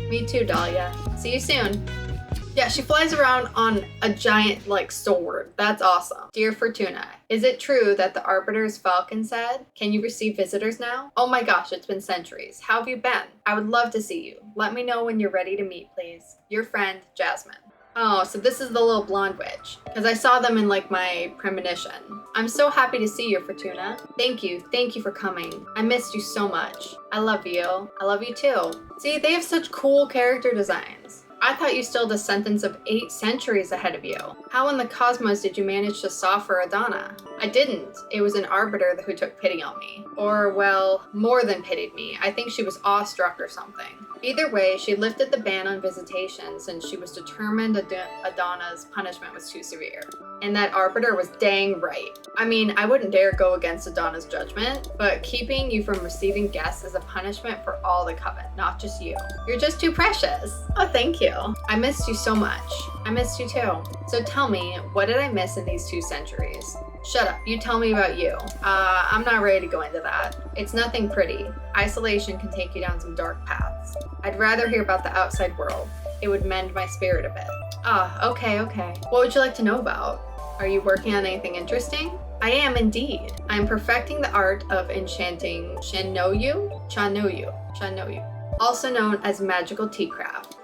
Me too, Dahlia. See you soon. Yeah, she flies around on a giant, sword. That's awesome. Dear Fortuna, is it true that the Arbiter's Falcon said, can you receive visitors now? Oh my gosh, it's been centuries. How have you been? I would love to see you. Let me know when you're ready to meet, please. Your friend, Jasmine. Oh, so this is the little blonde witch. Because I saw them in, my premonition. I'm so happy to see you, Fortuna. Thank you for coming. I missed you so much. I love you. I love you too. See, they have such cool character designs. I thought you still had a sentence of 8 centuries ahead of you. How in the cosmos did you manage to soffer Adana? I didn't. It was an arbiter who took pity on me. Or, well, more than pitied me. I think she was awestruck or something. Either way, she lifted the ban on visitation since she was determined Adana's punishment was too severe. And that arbiter was dang right. I mean, I wouldn't dare go against Adana's judgment, but keeping you from receiving guests is a punishment for all the Coven, not just you. You're just too precious. Oh, thank you. I missed you so much. I missed you too. So tell me, what did I miss in these 2 centuries? Shut up, you tell me about you. I'm not ready to go into that. It's nothing pretty. Isolation can take you down some dark paths. I'd rather hear about the outside world. It would mend my spirit a bit. Okay. What would you like to know about? Are you working on anything interesting? I am indeed. I am perfecting the art of enchanting Chanoyu, also known as magical tea craft.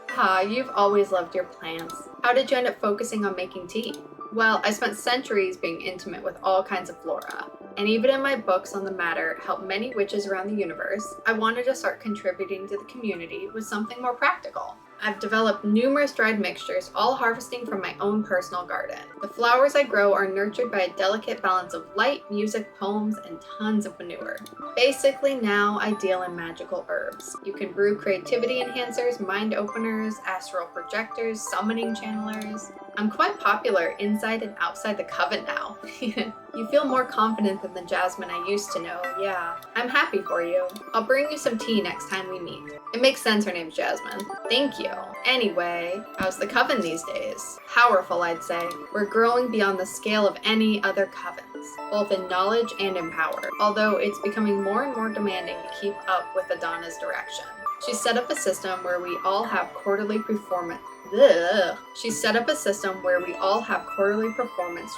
You've always loved your plants. How did you end up focusing on making tea? Well, I spent centuries being intimate with all kinds of flora, and even in my books on the matter help many witches around the universe, I wanted to start contributing to the community with something more practical. I've developed numerous dried mixtures, all harvesting from my own personal garden. The flowers I grow are nurtured by a delicate balance of light, music, poems, and tons of manure. Basically now I deal in magical herbs. You can brew creativity enhancers, mind openers, astral projectors, summoning channelers. I'm quite popular inside and outside the Coven now. You feel more confident than the Jasmine I used to know, yeah. I'm happy for you. I'll bring you some tea next time we meet. It makes sense her name's Jasmine. Thank you. Anyway, how's the Coven these days? Powerful, I'd say. We're growing beyond the scale of any other Covens, both in knowledge and in power, although it's becoming more and more demanding to keep up with Adana's direction. She's set up a system where we all have quarterly performance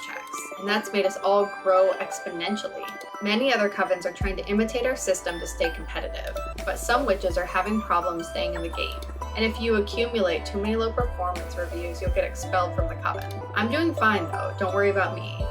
checks, and that's made us all grow exponentially. Many other Covens are trying to imitate our system to stay competitive, but some witches are having problems staying in the game. And if you accumulate too many low performance reviews, you'll get expelled from the Coven. I'm doing fine though, don't worry about me.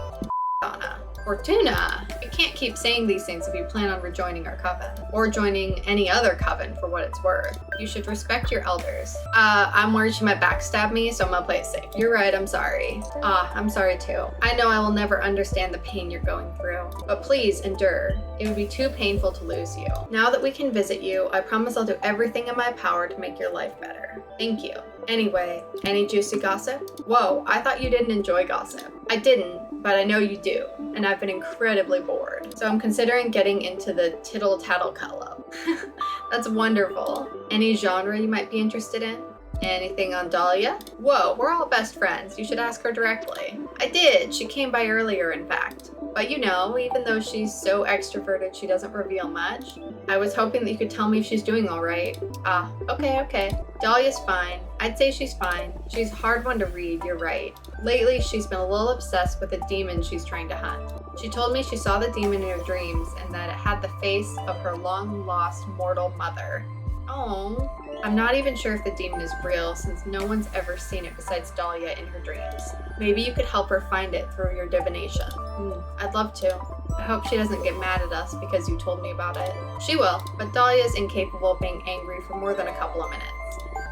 Donna. Fortuna! You can't keep saying these things if you plan on rejoining our Coven, or joining any other Coven for what it's worth. You should respect your elders. I'm worried she might backstab me, so I'm gonna play it safe. You're right, I'm sorry. I'm sorry too. I know I will never understand the pain you're going through, but please endure. It would be too painful to lose you. Now that we can visit you, I promise I'll do everything in my power to make your life better. Thank you. Anyway, any juicy gossip? Whoa, I thought you didn't enjoy gossip. I didn't, but I know you do, and I've been incredibly bored. So I'm considering getting into the tittle tattle club. That's wonderful. Any genre you might be interested in? Anything on Dahlia? Whoa, we're all best friends. You should ask her directly. I did. She came by earlier, in fact. But you know, even though she's so extroverted she doesn't reveal much, I was hoping that you could tell me if she's doing all right. Ah, okay. Dahlia's fine. I'd say she's fine. She's a hard one to read, you're right. Lately, she's been a little obsessed with a demon she's trying to hunt. She told me she saw the demon in her dreams and that it had the face of her long-lost mortal mother. Oh, I'm not even sure if the demon is real since no one's ever seen it besides Dahlia in her dreams. Maybe you could help her find it through your divination. I'd love to. I hope she doesn't get mad at us because you told me about it. She will, but Dahlia is incapable of being angry for more than a couple of minutes.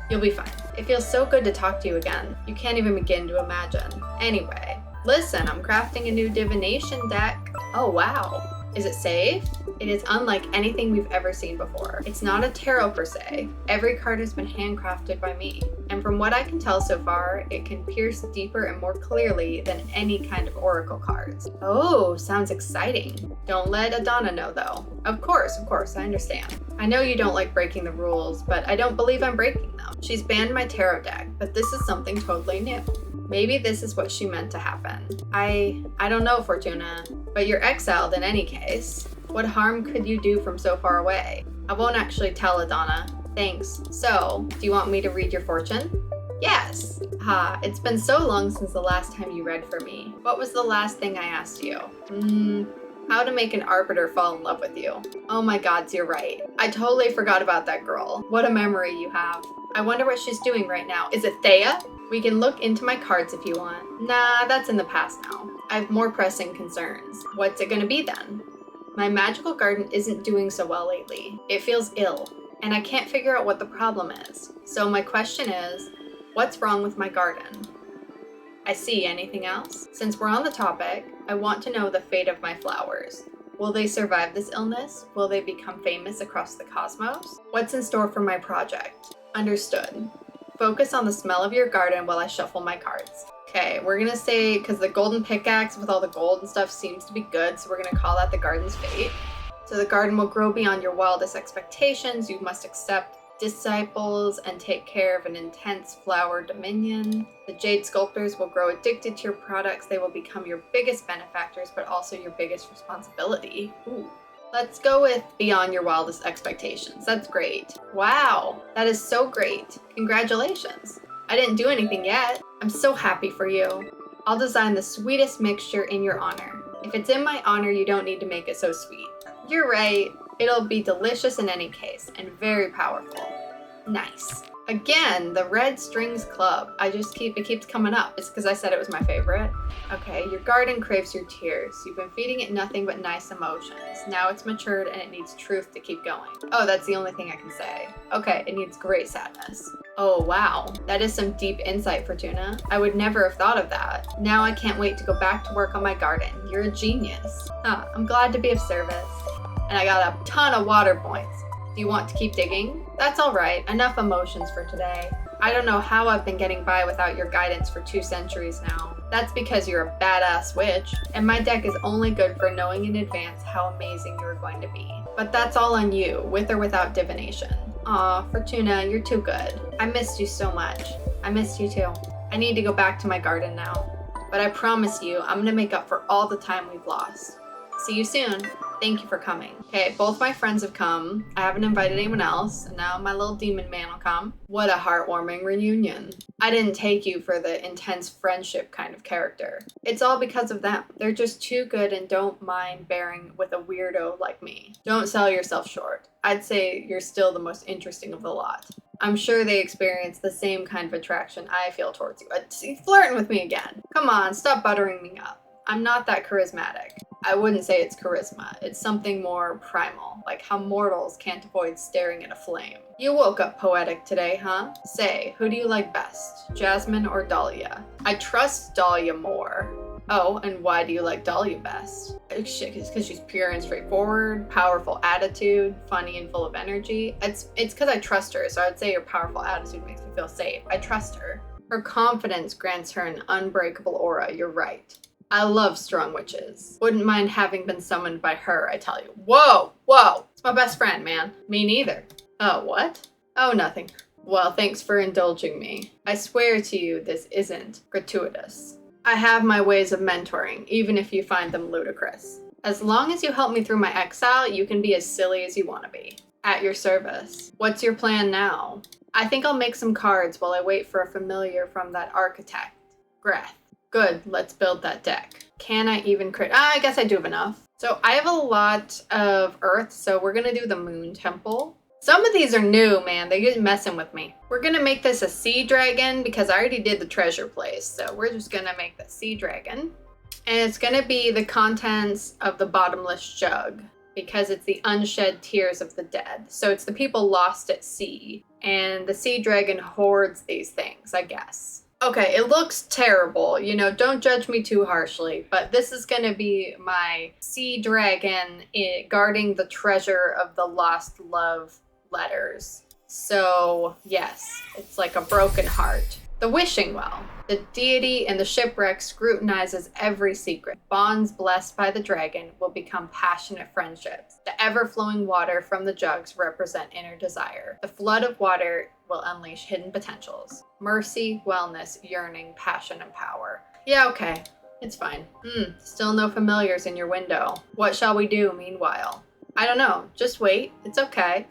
You'll be fine. It feels so good to talk to you again. You can't even begin to imagine. Anyway, listen, I'm crafting a new divination deck. Oh wow. Is it safe? It is unlike anything we've ever seen before. It's not a tarot per se. Every card has been handcrafted by me. And from what I can tell so far, it can pierce deeper and more clearly than any kind of oracle cards. Oh, sounds exciting. Don't let Adana know though. Of course, I understand. I know you don't like breaking the rules, but I don't believe I'm breaking them. She's banned my tarot deck, but this is something totally new. Maybe this is what she meant to happen. I don't know, Fortuna, but you're exiled in any case. What harm could you do from so far away? I won't actually tell Adana. Thanks. So, do you want me to read your fortune? Yes. It's been so long since the last time you read for me. What was the last thing I asked you? How to make an arbiter fall in love with you. Oh my gods, you're right. I totally forgot about that girl. What a memory you have. I wonder what she's doing right now. Is it Thea? We can look into my cards if you want. Nah, that's in the past now. I have more pressing concerns. What's it gonna be then? My magical garden isn't doing so well lately. It feels ill, and I can't figure out what the problem is. So my question is, what's wrong with my garden? I see. Anything else? Since we're on the topic, I want to know the fate of my flowers. Will they survive this illness? Will they become famous across the cosmos? What's in store for my project? Understood. Focus on the smell of your garden while I shuffle my cards. Okay, we're gonna say, because the golden pickaxe with all the gold and stuff seems to be good, so we're gonna call that the garden's fate. So the garden will grow beyond your wildest expectations. You must accept disciples and take care of an intense flower dominion. The jade sculptors will grow addicted to your products. They will become your biggest benefactors, but also your biggest responsibility. Ooh. Let's go with beyond your wildest expectations. That's great. Wow, that is so great. Congratulations. I didn't do anything yet. I'm so happy for you. I'll design the sweetest mixture in your honor. If it's in my honor, you don't need to make it so sweet. You're right. It'll be delicious in any case, and very powerful. Nice. Again, the Red Strings Club. It keeps coming up. It's because I said it was my favorite. Okay, your garden craves your tears. You've been feeding it nothing but nice emotions. Now it's matured and it needs truth to keep going. Oh, that's the only thing I can say. Okay, it needs great sadness. Oh, wow. That is some deep insight, Fortuna. I would never have thought of that. Now I can't wait to go back to work on my garden. You're a genius. I'm glad to be of service. And I got a ton of water points. Do you want to keep digging? That's all right. Enough emotions for today. I don't know how I've been getting by without your guidance for 2 centuries now. That's because you're a badass witch, and my deck is only good for knowing in advance how amazing you're going to be. But that's all on you, with or without divination. Aw, Fortuna, you're too good. I missed you so much. I missed you too. I need to go back to my garden now. But I promise you, I'm gonna make up for all the time we've lost. See you soon. Thank you for coming. Okay, both my friends have come. I haven't invited anyone else, and now my little demon man will come. What a heartwarming reunion. I didn't take you for the intense friendship kind of character. It's all because of them. They're just too good and don't mind bearing with a weirdo like me. Don't sell yourself short. I'd say you're still the most interesting of the lot. I'm sure they experience the same kind of attraction I feel towards you. See, flirting with me again. Come on, stop buttering me up. I'm not that charismatic. I wouldn't say it's charisma. It's something more primal, like how mortals can't avoid staring at a flame. You woke up poetic today, huh? Say, who do you like best, Jasmine or Dahlia? I trust Dahlia more. Oh, and why do you like Dahlia best? It's because she's pure and straightforward, powerful attitude, funny and full of energy. It's because I trust her, so I would say her powerful attitude makes me feel safe. I trust her. Her confidence grants her an unbreakable aura, you're right. I love strong witches. Wouldn't mind having been summoned by her, I tell you. Whoa! It's my best friend, man. Me neither. Oh, what? Oh, nothing. Well, thanks for indulging me. I swear to you this isn't gratuitous. I have my ways of mentoring, even if you find them ludicrous. As long as you help me through my exile, you can be as silly as you want to be. At your service. What's your plan now? I think I'll make some cards while I wait for a familiar from that architect. Greth. Good, let's build that deck. Can I even I guess I do have enough. So I have a lot of earth, so we're gonna do the moon temple. Some of these are new, man. They're just messing with me. We're gonna make this a sea dragon because I already did the treasure place. So we're just gonna make the sea dragon. And it's gonna be the contents of the bottomless jug because it's the unshed tears of the dead. So it's the people lost at sea. And the sea dragon hoards these things, I guess. Okay, it looks terrible. You know, don't judge me too harshly, but this is gonna be my sea dragon guarding the treasure of the lost love letters. So, yes, it's like a broken heart. The wishing well. The deity in the shipwreck scrutinizes every secret. Bonds blessed by the dragon will become passionate friendships. The ever-flowing water from the jugs represent inner desire. The flood of water will unleash hidden potentials. Mercy, wellness, yearning, passion, and power. Yeah, okay. It's fine. Still no familiars in your window. What shall we do meanwhile? I don't know. Just wait. It's okay.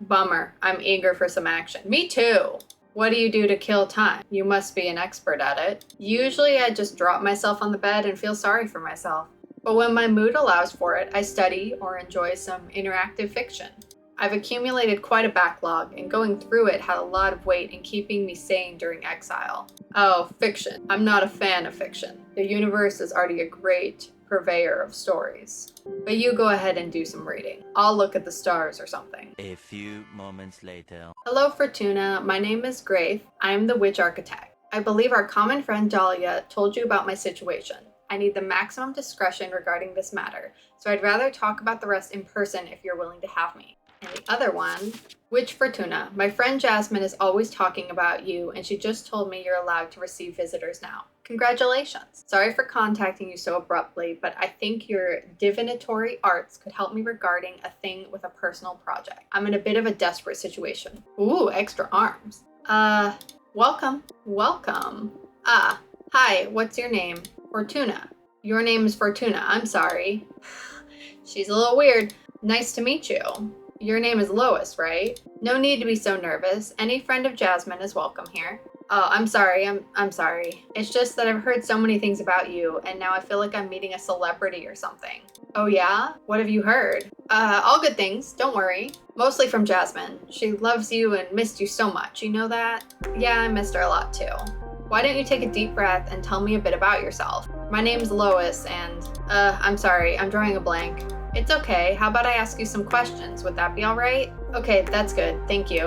Bummer. I'm eager for some action. Me too. What do you do to kill time? You must be an expert at it. Usually I just drop myself on the bed and feel sorry for myself. But when my mood allows for it, I study or enjoy some interactive fiction. I've accumulated quite a backlog, and going through it had a lot of weight in keeping me sane during exile. Oh, fiction. I'm not a fan of fiction. The universe is already a great purveyor of stories. But you go ahead and do some reading. I'll look at the stars or something. A few moments later. Hello, Fortuna. My name is Grace. I am the witch architect. I believe our common friend Dahlia told you about my situation. I need the maximum discretion regarding this matter, so I'd rather talk about the rest in person if you're willing to have me. And the other one, Witch Fortuna. My friend Jasmine is always talking about you, and she just told me you're allowed to receive visitors now. Congratulations. Sorry for contacting you so abruptly, but I think your divinatory arts could help me regarding a thing with a personal project. I'm in a bit of a desperate situation. Ooh, extra arms. Welcome. Welcome. Hi, what's your name? Fortuna. Your name is Fortuna. I'm sorry. She's a little weird. Nice to meet you. Your name is Lois, right? No need to be so nervous. Any friend of Jasmine is welcome here. Oh, I'm sorry. I'm sorry. It's just that I've heard so many things about you, and now I feel like I'm meeting a celebrity or something. Oh yeah? What have you heard? All good things. Don't worry. Mostly from Jasmine. She loves you and missed you so much. You know that? Yeah, I missed her a lot too. Why don't you take a deep breath and tell me a bit about yourself? My name's Lois, and I'm sorry. I'm drawing a blank. It's okay. How about I ask you some questions? Would that be all right? Okay, that's good. Thank you.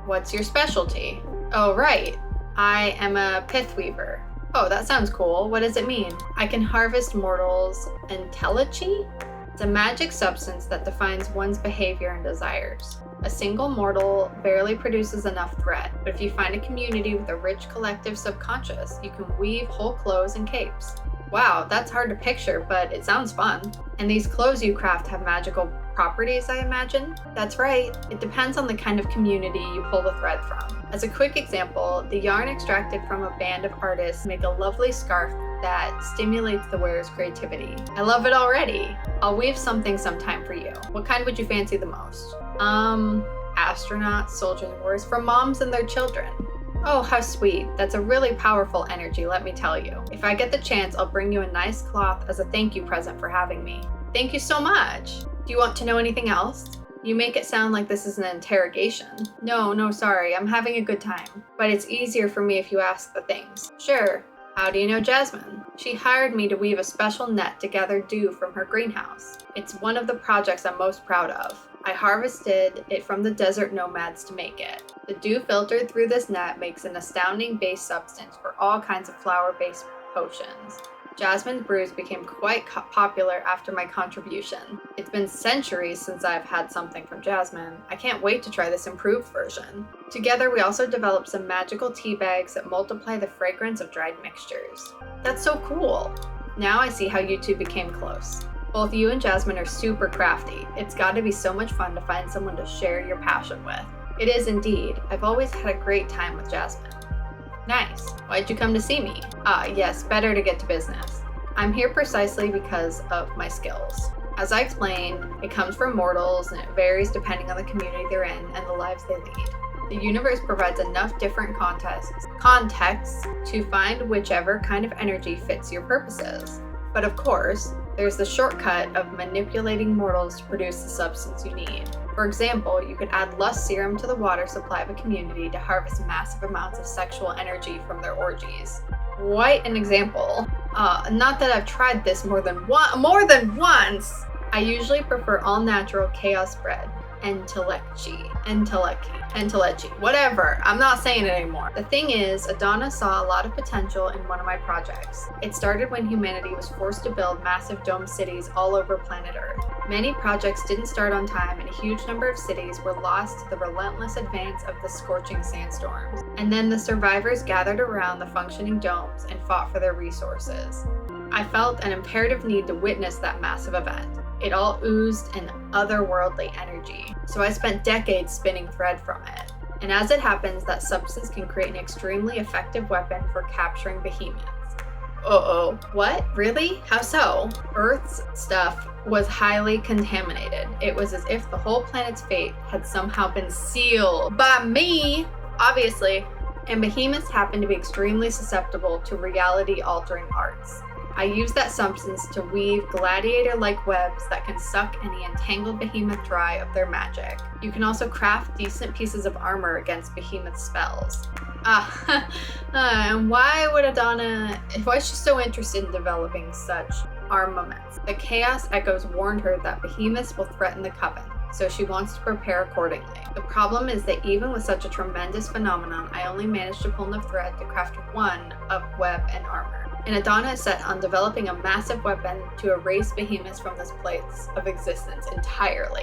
What's your specialty? Oh, right. I am a pith weaver. Oh, that sounds cool. What does it mean? I can harvest mortals' entelechy? It's a magic substance that defines one's behavior and desires. A single mortal barely produces enough thread, but if you find a community with a rich collective subconscious, you can weave whole clothes and capes. Wow, that's hard to picture, but it sounds fun. And these clothes you craft have magical properties, I imagine? That's right. It depends on the kind of community you pull the thread from. As a quick example, the yarn extracted from a band of artists make a lovely scarf that stimulates the wearer's creativity. I love it already. I'll weave something sometime for you. What kind would you fancy the most? Astronauts, soldiers and warriors, for moms and their children. Oh, how sweet. That's a really powerful energy, let me tell you. If I get the chance, I'll bring you a nice cloth as a thank you present for having me. Thank you so much. Do you want to know anything else? You make it sound like this is an interrogation. No, sorry. I'm having a good time. But it's easier for me if you ask the things. Sure. How do you know Jasmine? She hired me to weave a special net to gather dew from her greenhouse. It's one of the projects I'm most proud of. I harvested it from the desert nomads to make it. The dew filtered through this net makes an astounding base substance for all kinds of flower-based potions. Jasmine's brews became quite popular after my contribution. It's been centuries since I've had something from Jasmine. I can't wait to try this improved version. Together, we also developed some magical tea bags that multiply the fragrance of dried mixtures. That's so cool! Now I see how you two became close. Both you and Jasmine are super crafty. It's got to be so much fun to find someone to share your passion with. It is indeed. I've always had a great time with Jasmine. Nice. Why'd you come to see me? Yes, better to get to business. I'm here precisely because of my skills. As I explained, it comes from mortals and it varies depending on the community they're in and the lives they lead. The universe provides enough different contexts to find whichever kind of energy fits your purposes. But of course, there's the shortcut of manipulating mortals to produce the substance you need. For example, you could add lust serum to the water supply of a community to harvest massive amounts of sexual energy from their orgies. Quite an example. Not that I've tried this more than once. I usually prefer all-natural chaos bread. Enteleki, whatever. I'm not saying it anymore. The thing is, Adana saw a lot of potential in one of my projects. It started when humanity was forced to build massive dome cities all over planet Earth. Many projects didn't start on time and a huge number of cities were lost to the relentless advance of the scorching sandstorms. And then the survivors gathered around the functioning domes and fought for their resources. I felt an imperative need to witness that massive event. It all oozed an otherworldly energy, so I spent decades spinning thread from it. And as it happens, that substance can create an extremely effective weapon for capturing behemoths. Uh-oh. What? Really? How so? Earth's stuff was highly contaminated. It was as if the whole planet's fate had somehow been sealed by me, obviously, and behemoths happen to be extremely susceptible to reality-altering arts. I use that substance to weave gladiator-like webs that can suck any entangled behemoth dry of their magic. You can also craft decent pieces of armor against behemoth spells. And why is she so interested in developing such armaments? The Chaos Echoes warned her that behemoths will threaten the Coven, so she wants to prepare accordingly. The problem is that even with such a tremendous phenomenon, I only managed to pull enough thread to craft one of web and armor. And Adana is set on developing a massive weapon to erase behemoths from this place of existence entirely.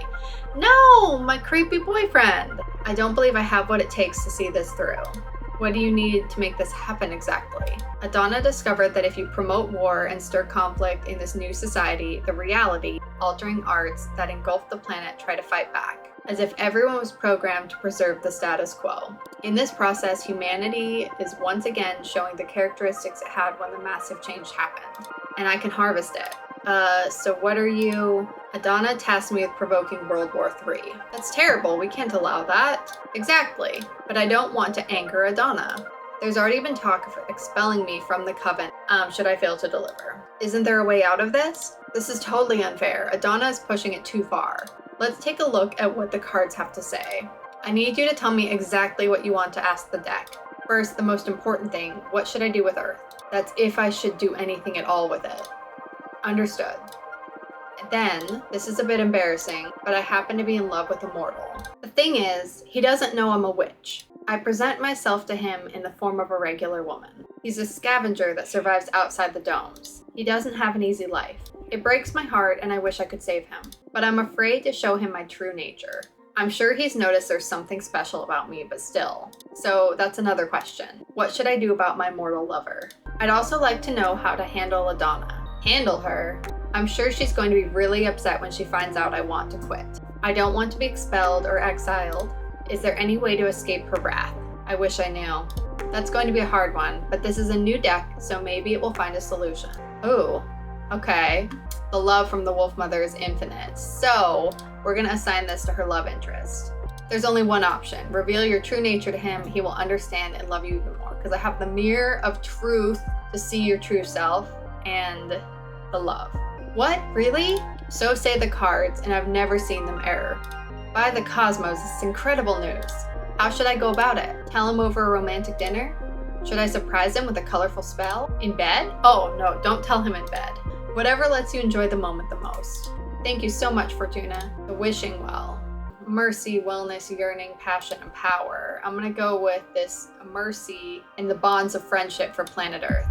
No, my creepy boyfriend! I don't believe I have what it takes to see this through. What do you need to make this happen exactly? Adana discovered that if you promote war and stir conflict in this new society, the reality-altering arts that engulf the planet try to fight back, as if everyone was programmed to preserve the status quo. In this process, humanity is once again showing the characteristics it had when the massive change happened, and I can harvest it. So what are you? Adana tasked me with provoking World War III. That's terrible, we can't allow that. Exactly, but I don't want to anger Adana. There's already been talk of expelling me from the Coven, should I fail to deliver. Isn't there a way out of this? This is totally unfair. Adana is pushing it too far. Let's take a look at what the cards have to say. I need you to tell me exactly what you want to ask the deck. First, the most important thing, what should I do with Earth? That's if I should do anything at all with it. Understood. Then, this is a bit embarrassing, but I happen to be in love with a mortal. The thing is, he doesn't know I'm a witch. I present myself to him in the form of a regular woman. He's a scavenger that survives outside the domes. He doesn't have an easy life. It breaks my heart and I wish I could save him, but I'm afraid to show him my true nature. I'm sure he's noticed there's something special about me, but still. So that's another question. What should I do about my mortal lover? I'd also like to know how to handle Adana. Handle her? I'm sure she's going to be really upset when she finds out I want to quit. I don't want to be expelled or exiled. Is there any way to escape her wrath? I wish I knew. That's going to be a hard one, but this is a new deck, so maybe it will find a solution. Ooh, okay. The love from the Wolf Mother is infinite, so we're gonna assign this to her love interest. There's only one option. Reveal your true nature to him, he will understand and love you even more. Because I have the mirror of truth to see your true self and the love. What? Really? So say the cards, and I've never seen them err. By the cosmos, it's incredible news. How should I go about it? Tell him over a romantic dinner? Should I surprise him with a colorful spell? In bed? Oh no, don't tell him in bed. Whatever lets you enjoy the moment the most. Thank you so much, Fortuna. The wishing well. Mercy, wellness, yearning, passion, and power. I'm gonna go with this mercy and the bonds of friendship for planet Earth.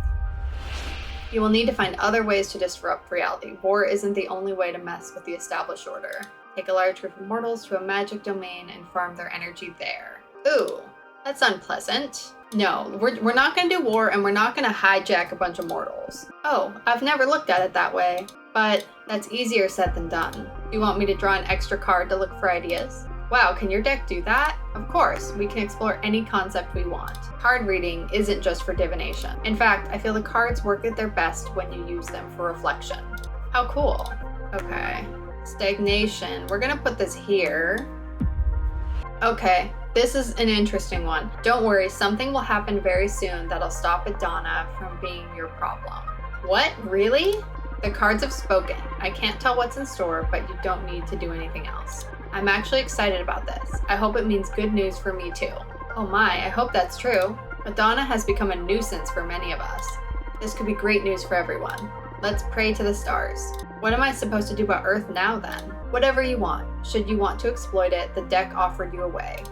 You will need to find other ways to disrupt reality. War isn't the only way to mess with the established order. Take a large group of mortals to a magic domain and farm their energy there. Ooh, that's unpleasant. No, we're not gonna do war and we're not gonna hijack a bunch of mortals. Oh, I've never looked at it that way, but that's easier said than done. You want me to draw an extra card to look for ideas? Wow, can your deck do that? Of course, we can explore any concept we want. Card reading isn't just for divination. In fact, I feel the cards work at their best when you use them for reflection. How cool. Okay. Stagnation. We're gonna put this here. Okay, this is an interesting one. Don't worry, something will happen very soon that'll stop Adana from being your problem. What? Really? The cards have spoken. I can't tell what's in store, but you don't need to do anything else. I'm actually excited about this. I hope it means good news for me too. Oh my, I hope that's true. Adana has become a nuisance for many of us. This could be great news for everyone. Let's pray to the stars. What am I supposed to do about Earth now then? Whatever you want. Should you want to exploit it, the deck offered you a way.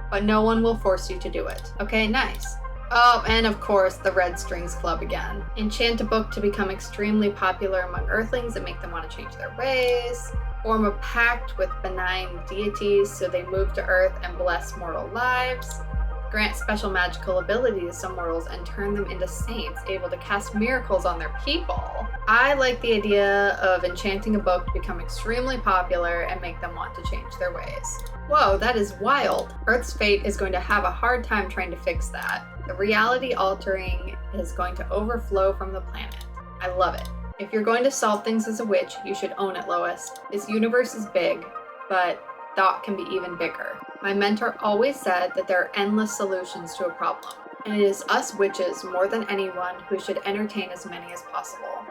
But no one will force you to do it. Okay, nice. Oh, and of course, the Red Strings Club again. Enchant a book to become extremely popular among Earthlings and make them want to change their ways. Form a pact with benign deities so they move to Earth and bless mortal lives. Grant special magical abilities to some mortals and turn them into saints able to cast miracles on their people. I like the idea of enchanting a book to become extremely popular and make them want to change their ways. Whoa, that is wild. Earth's fate is going to have a hard time trying to fix that. The reality altering is going to overflow from the planet. I love it. If you're going to solve things as a witch, you should own it, Lois. This universe is big, but thought can be even bigger. My mentor always said that there are endless solutions to a problem, and it is us witches more than anyone who should entertain as many as possible.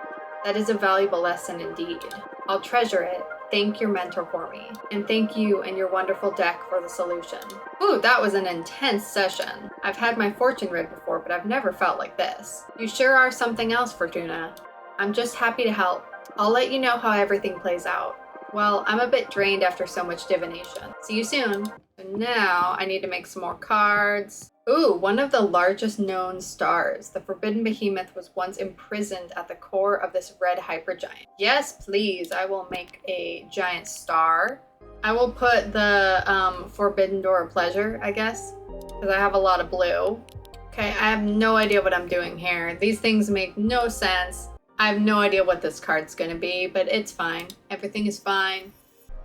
That is a valuable lesson indeed. I'll treasure it. Thank your mentor for me, and thank you and your wonderful deck for the solution. Ooh, that was an intense session. I've had my fortune read before, but I've never felt like this. You sure are something else, Fortuna. I'm just happy to help. I'll let you know how everything plays out. Well, I'm a bit drained after so much divination. See you soon. And now I need to make some more cards. Ooh, one of the largest known stars. The Forbidden Behemoth was once imprisoned at the core of this red hypergiant. Yes, please. I will make a giant star. I will put the Forbidden Door of Pleasure, I guess, because I have a lot of blue. Okay, I have no idea what I'm doing here. These things make no sense. I have no idea what this card's gonna be, but it's fine. Everything is fine.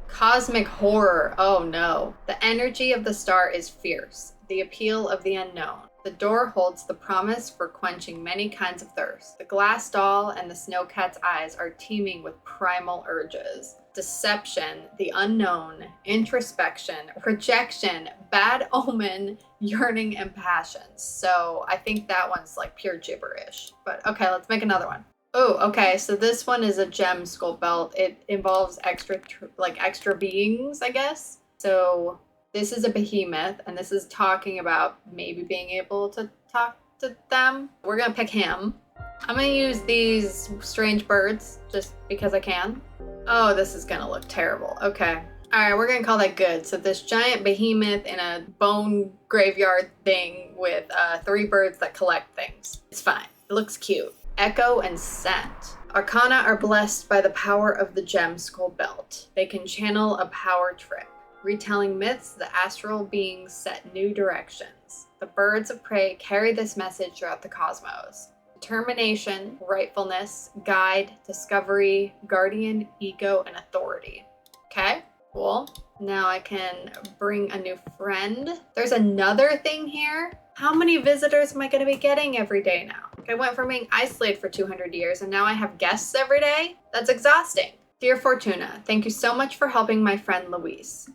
Cosmic Horror. Oh no. The energy of the star is fierce. The appeal of the unknown. The door holds the promise for quenching many kinds of thirst. The glass doll and the snowcat's eyes are teeming with primal urges. Deception, the unknown, introspection, rejection, bad omen, yearning, and passion. So I think that one's like pure gibberish. But okay, let's make another one. Oh, okay, so this one is a gem skull belt. It involves extra beings, I guess. So this is a behemoth, and this is talking about maybe being able to talk to them. We're gonna pick him. I'm gonna use these strange birds just because I can. Oh, this is gonna look terrible. Okay. All right, we're gonna call that good. So this giant behemoth in a bone graveyard thing with 3 birds that collect things. It's fine. It looks cute. Echo and Scent. Arcana are blessed by the power of the gem skull belt. They can channel a power trip. Retelling myths, the astral beings set new directions. The birds of prey carry this message throughout the cosmos. Determination, rightfulness, guide, discovery, guardian, ego, and authority. Okay, cool. Now I can bring a new friend. There's another thing here. How many visitors am I going to be getting every day now? I went from being isolated for 200 years and now I have guests every day? That's exhausting. Dear Fortuna, thank you so much for helping my friend Lois?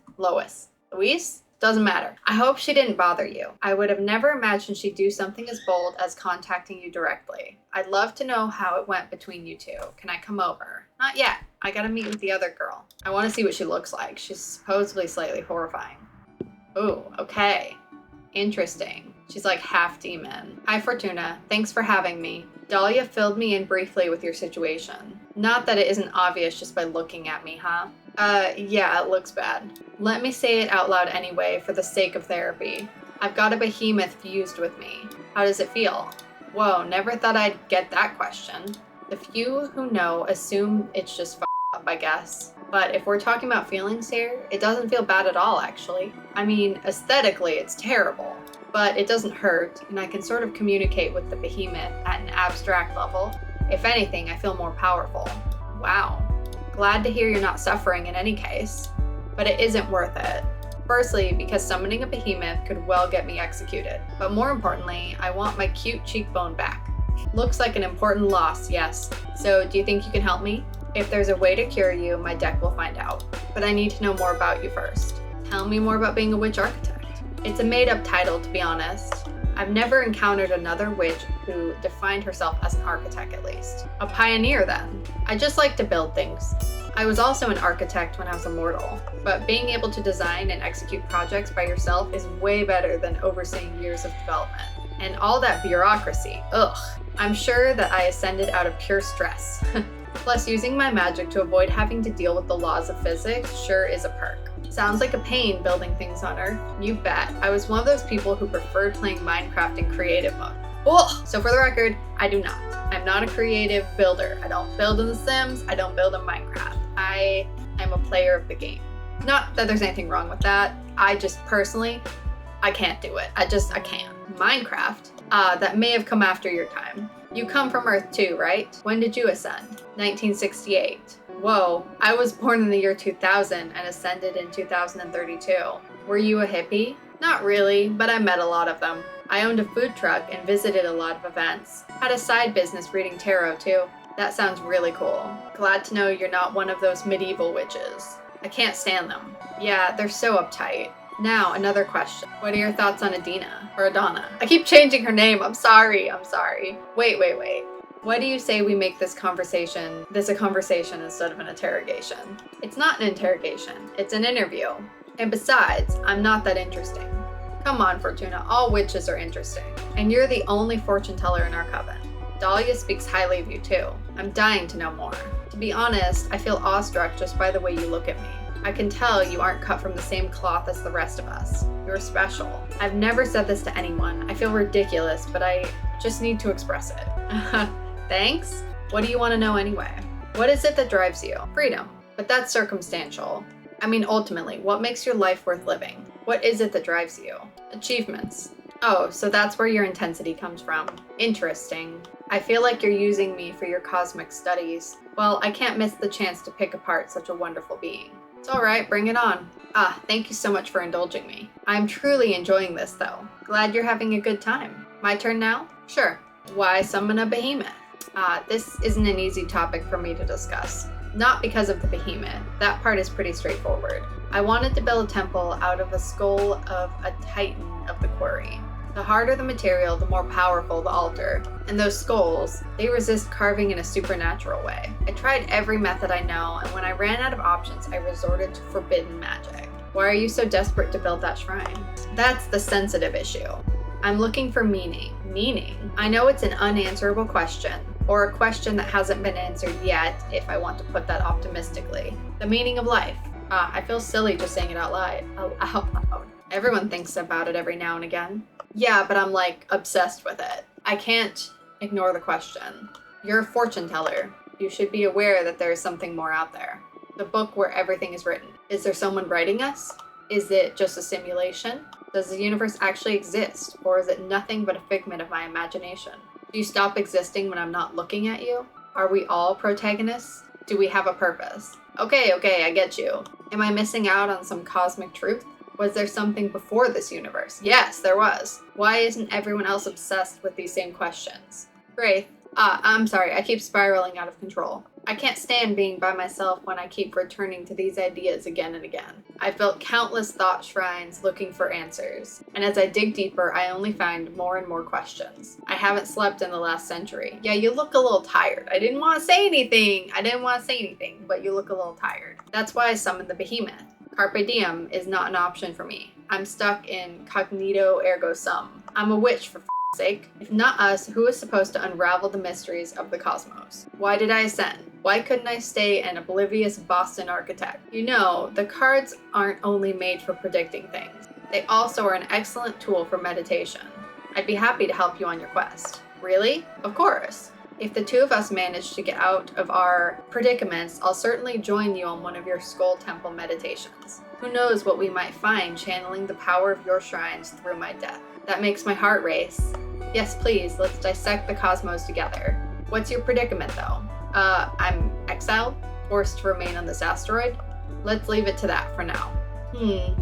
Doesn't matter. I hope she didn't bother you. I would have never imagined she'd do something as bold as contacting you directly. I'd love to know how it went between you two. Can I come over? Not yet. I gotta meet with the other girl. I want to see what she looks like. She's supposedly slightly horrifying. Ooh, okay. Interesting. She's like half demon. Hi Fortuna, thanks for having me. Dahlia filled me in briefly with your situation. Not that it isn't obvious just by looking at me, huh? Yeah, it looks bad. Let me say it out loud anyway for the sake of therapy. I've got a behemoth fused with me. How does it feel? Whoa, never thought I'd get that question. The few who know assume it's just up, I guess. But if we're talking about feelings here, it doesn't feel bad at all, actually. I mean, aesthetically, it's terrible. But it doesn't hurt, and I can sort of communicate with the behemoth at an abstract level. If anything, I feel more powerful. Wow. Glad to hear you're not suffering in any case. but it isn't worth it. Firstly, because summoning a behemoth could well get me executed. But more importantly, I want my cute cheekbone back. Looks like an important loss, yes. So do you think you can help me? If there's a way to cure you, my deck will find out. But I need to know more about you first. Tell me more about being a witch architect. It's a made-up title, to be honest. I've never encountered another witch who defined herself as an architect, at least. A pioneer, then. I just like to build things. I was also an architect when I was a mortal, but being able to design and execute projects by yourself is way better than overseeing years of development. And all that bureaucracy, ugh. I'm sure that I ascended out of pure stress. Plus, using my magic to avoid having to deal with the laws of physics sure is a perk. Sounds like a pain building things on Earth. You bet. I was one of those people who preferred playing Minecraft in creative mode. Oh, so for the record, I do not. I'm not a creative builder. I don't build in The Sims. I don't build in Minecraft. I am a player of the game. Not that there's anything wrong with that. I just personally, I can't do it. I can't. Minecraft, that may have come after your time. You come from Earth too, right? When did you ascend? 1968. Whoa, I was born in the year 2000 and ascended in 2032. Were you a hippie? Not really, but I met a lot of them. I owned a food truck and visited a lot of events. Had a side business reading tarot too. That sounds really cool. Glad to know you're not one of those medieval witches. I can't stand them. Yeah, they're so uptight. Now, another question. What are your thoughts on Adina? Or Adana? I keep changing her name. I'm sorry. Wait. What do you say we make this a conversation instead of an interrogation? It's not an interrogation. It's an interview. And besides, I'm not that interesting. Come on, Fortuna. All witches are interesting. And you're the only fortune teller in our coven. Dahlia speaks highly of you too. I'm dying to know more. To be honest, I feel awestruck just by the way you look at me. I can tell you aren't cut from the same cloth as the rest of us. You're special. I've never said this to anyone. I feel ridiculous, but I just need to express it. Thanks? What do you want to know anyway? What is it that drives you? Freedom. But that's circumstantial. I mean, ultimately, what makes your life worth living? What is it that drives you? Achievements. Oh, so that's where your intensity comes from. Interesting. I feel like you're using me for your cosmic studies. Well, I can't miss the chance to pick apart such a wonderful being. It's alright, bring it on. Thank you so much for indulging me. I'm truly enjoying this though. Glad you're having a good time. My turn now? Sure. Why summon a behemoth? This isn't an easy topic for me to discuss. Not because of the behemoth. That part is pretty straightforward. I wanted to build a temple out of a skull of a titan of the quarry. The harder the material, the more powerful the altar. And those skulls, they resist carving in a supernatural way. I tried every method I know, and when I ran out of options, I resorted to forbidden magic. Why are you so desperate to build that shrine? That's the sensitive issue. I'm looking for meaning. Meaning? I know it's an unanswerable question, or a question that hasn't been answered yet, if I want to put that optimistically. The meaning of life. I feel silly just saying it out loud. Everyone thinks about it every now and again. Yeah, but I'm like obsessed with it. I can't ignore the question. You're a fortune teller. You should be aware that there is something more out there. The book where everything is written. Is there someone writing us? Is it just a simulation? Does the universe actually exist? Or is it nothing but a figment of my imagination? Do you stop existing when I'm not looking at you? Are we all protagonists? Do we have a purpose? Okay, I get you. Am I missing out on some cosmic truth? Was there something before this universe? Yes, there was. Why isn't everyone else obsessed with these same questions? Graith. I'm sorry, I keep spiraling out of control. I can't stand being by myself when I keep returning to these ideas again and again. I've built countless thought shrines looking for answers, and as I dig deeper, I only find more and more questions. I haven't slept in the last century. Yeah, you look a little tired. I didn't want to say anything, but you look a little tired. That's why I summoned the behemoth. Carpe diem is not an option for me. I'm stuck in cognito ergo sum. I'm a witch for f***'s sake. If not us, who is supposed to unravel the mysteries of the cosmos? Why did I ascend? Why couldn't I stay an oblivious Boston architect? You know, the cards aren't only made for predicting things. They also are an excellent tool for meditation. I'd be happy to help you on your quest. Really? Of course. If the two of us manage to get out of our predicaments, I'll certainly join you on one of your Skull Temple meditations. Who knows what we might find channeling the power of your shrines through my death. That makes my heart race. Yes, please, let's dissect the cosmos together. What's your predicament, though? I'm exiled? Forced to remain on this asteroid? Let's leave it to that for now.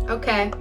Okay.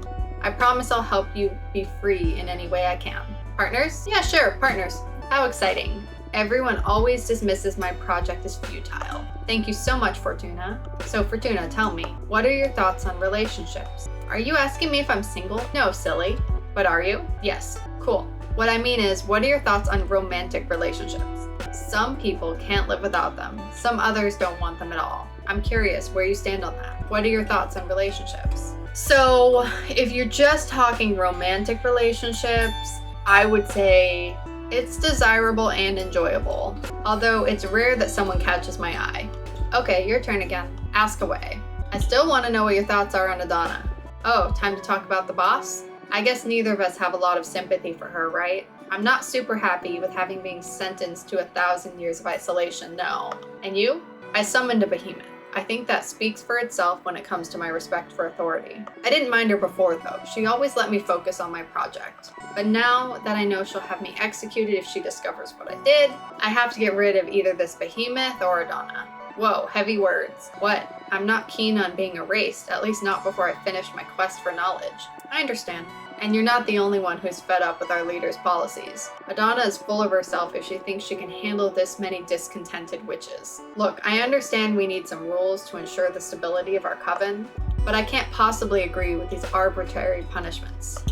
I promise I'll help you be free in any way I can. Partners? Yeah, sure, partners. How exciting. Everyone always dismisses my project as futile. Thank you so much, Fortuna. So Fortuna, tell me, what are your thoughts on relationships? Are you asking me if I'm single? No, silly. But are you? Yes. Cool. What I mean is, what are your thoughts on romantic relationships? Some people can't live without them. Some others don't want them at all. I'm curious where you stand on that. What are your thoughts on relationships? So, if you're just talking romantic relationships, I would say it's desirable and enjoyable, although it's rare that someone catches my eye. Okay, your turn again. Ask away. I still want to know what your thoughts are on Adana. Oh, time to talk about the boss? I guess neither of us have a lot of sympathy for her, right? I'm not super happy with having been sentenced to 1,000 years of isolation, no. And you? I summoned a behemoth. I think that speaks for itself when it comes to my respect for authority. I didn't mind her before though. She always let me focus on my project. But now that I know she'll have me executed if she discovers what I did, I have to get rid of either this behemoth or Adana. Whoa, heavy words. What? I'm not keen on being erased, at least not before I finish my quest for knowledge. I understand. And you're not the only one who's fed up with our leader's policies. Adana is full of herself if she thinks she can handle this many discontented witches. Look, I understand we need some rules to ensure the stability of our coven, but I can't possibly agree with these arbitrary punishments.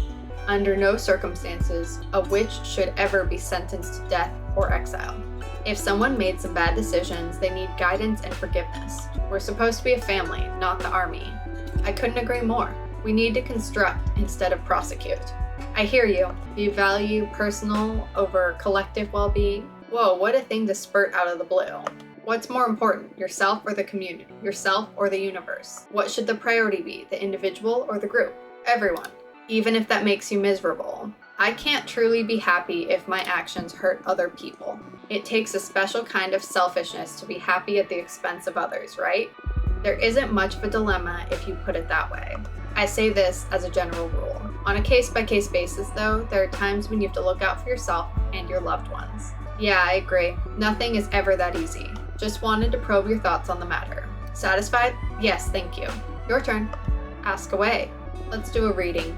Under no circumstances, a witch should ever be sentenced to death or exile. If someone made some bad decisions, they need guidance and forgiveness. We're supposed to be a family, not the army. I couldn't agree more. We need to construct instead of prosecute. I hear you. You value personal over collective well-being. Whoa, what a thing to spurt out of the blue. What's more important, yourself or the community? Yourself or the universe? What should the priority be, the individual or the group? Everyone, even if that makes you miserable. I can't truly be happy if my actions hurt other people. It takes a special kind of selfishness to be happy at the expense of others, right? There isn't much of a dilemma if you put it that way. I say this as a general rule. On a case-by-case basis, though, there are times when you have to look out for yourself and your loved ones. Yeah, I agree. Nothing is ever that easy. Just wanted to probe your thoughts on the matter. Satisfied? Yes, thank you. Your turn. Ask away. Let's do a reading.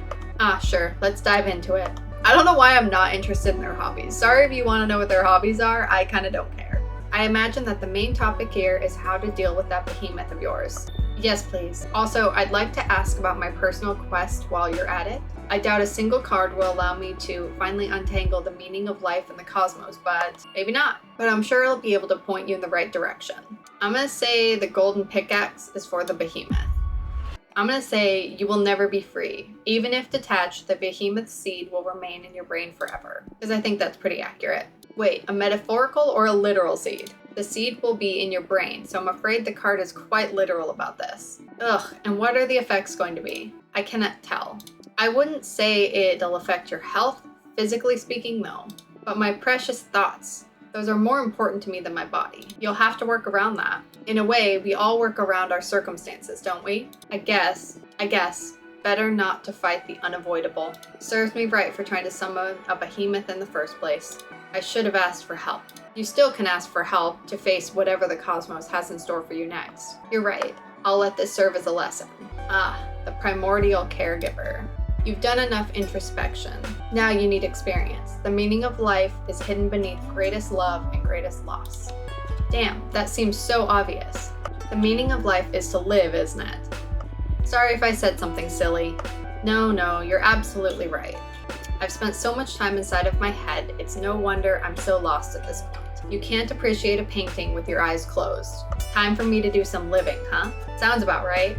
Sure. Let's dive into it. I don't know why I'm not interested in their hobbies. Sorry if you want to know what their hobbies are. I kind of don't care. I imagine that the main topic here is how to deal with that behemoth of yours. Yes, please. Also, I'd like to ask about my personal quest while you're at it. I doubt a single card will allow me to finally untangle the meaning of life in the cosmos, but maybe not. But I'm sure it'll be able to point you in the right direction. I'm gonna say the golden pickaxe is for the behemoth. I'm gonna say you will never be free. Even if detached, the behemoth seed will remain in your brain forever. Because I think that's pretty accurate. Wait, a metaphorical or a literal seed? The seed will be in your brain, so I'm afraid the card is quite literal about this. Ugh, and what are the effects going to be? I cannot tell. I wouldn't say it'll affect your health, physically speaking, no. But my precious thoughts, those are more important to me than my body. You'll have to work around that. In a way, we all work around our circumstances, don't we? I guess. Better not to fight the unavoidable. Serves me right for trying to summon a behemoth in the first place. I should have asked for help. You still can ask for help to face whatever the cosmos has in store for you next. You're right. I'll let this serve as a lesson. The primordial caregiver. You've done enough introspection. Now you need experience. The meaning of life is hidden beneath greatest love and greatest loss. Damn, that seems so obvious. The meaning of life is to live, isn't it? Sorry if I said something silly. No, you're absolutely right. I've spent so much time inside of my head, it's no wonder I'm so lost at this point. You can't appreciate a painting with your eyes closed. Time for me to do some living, huh? Sounds about right.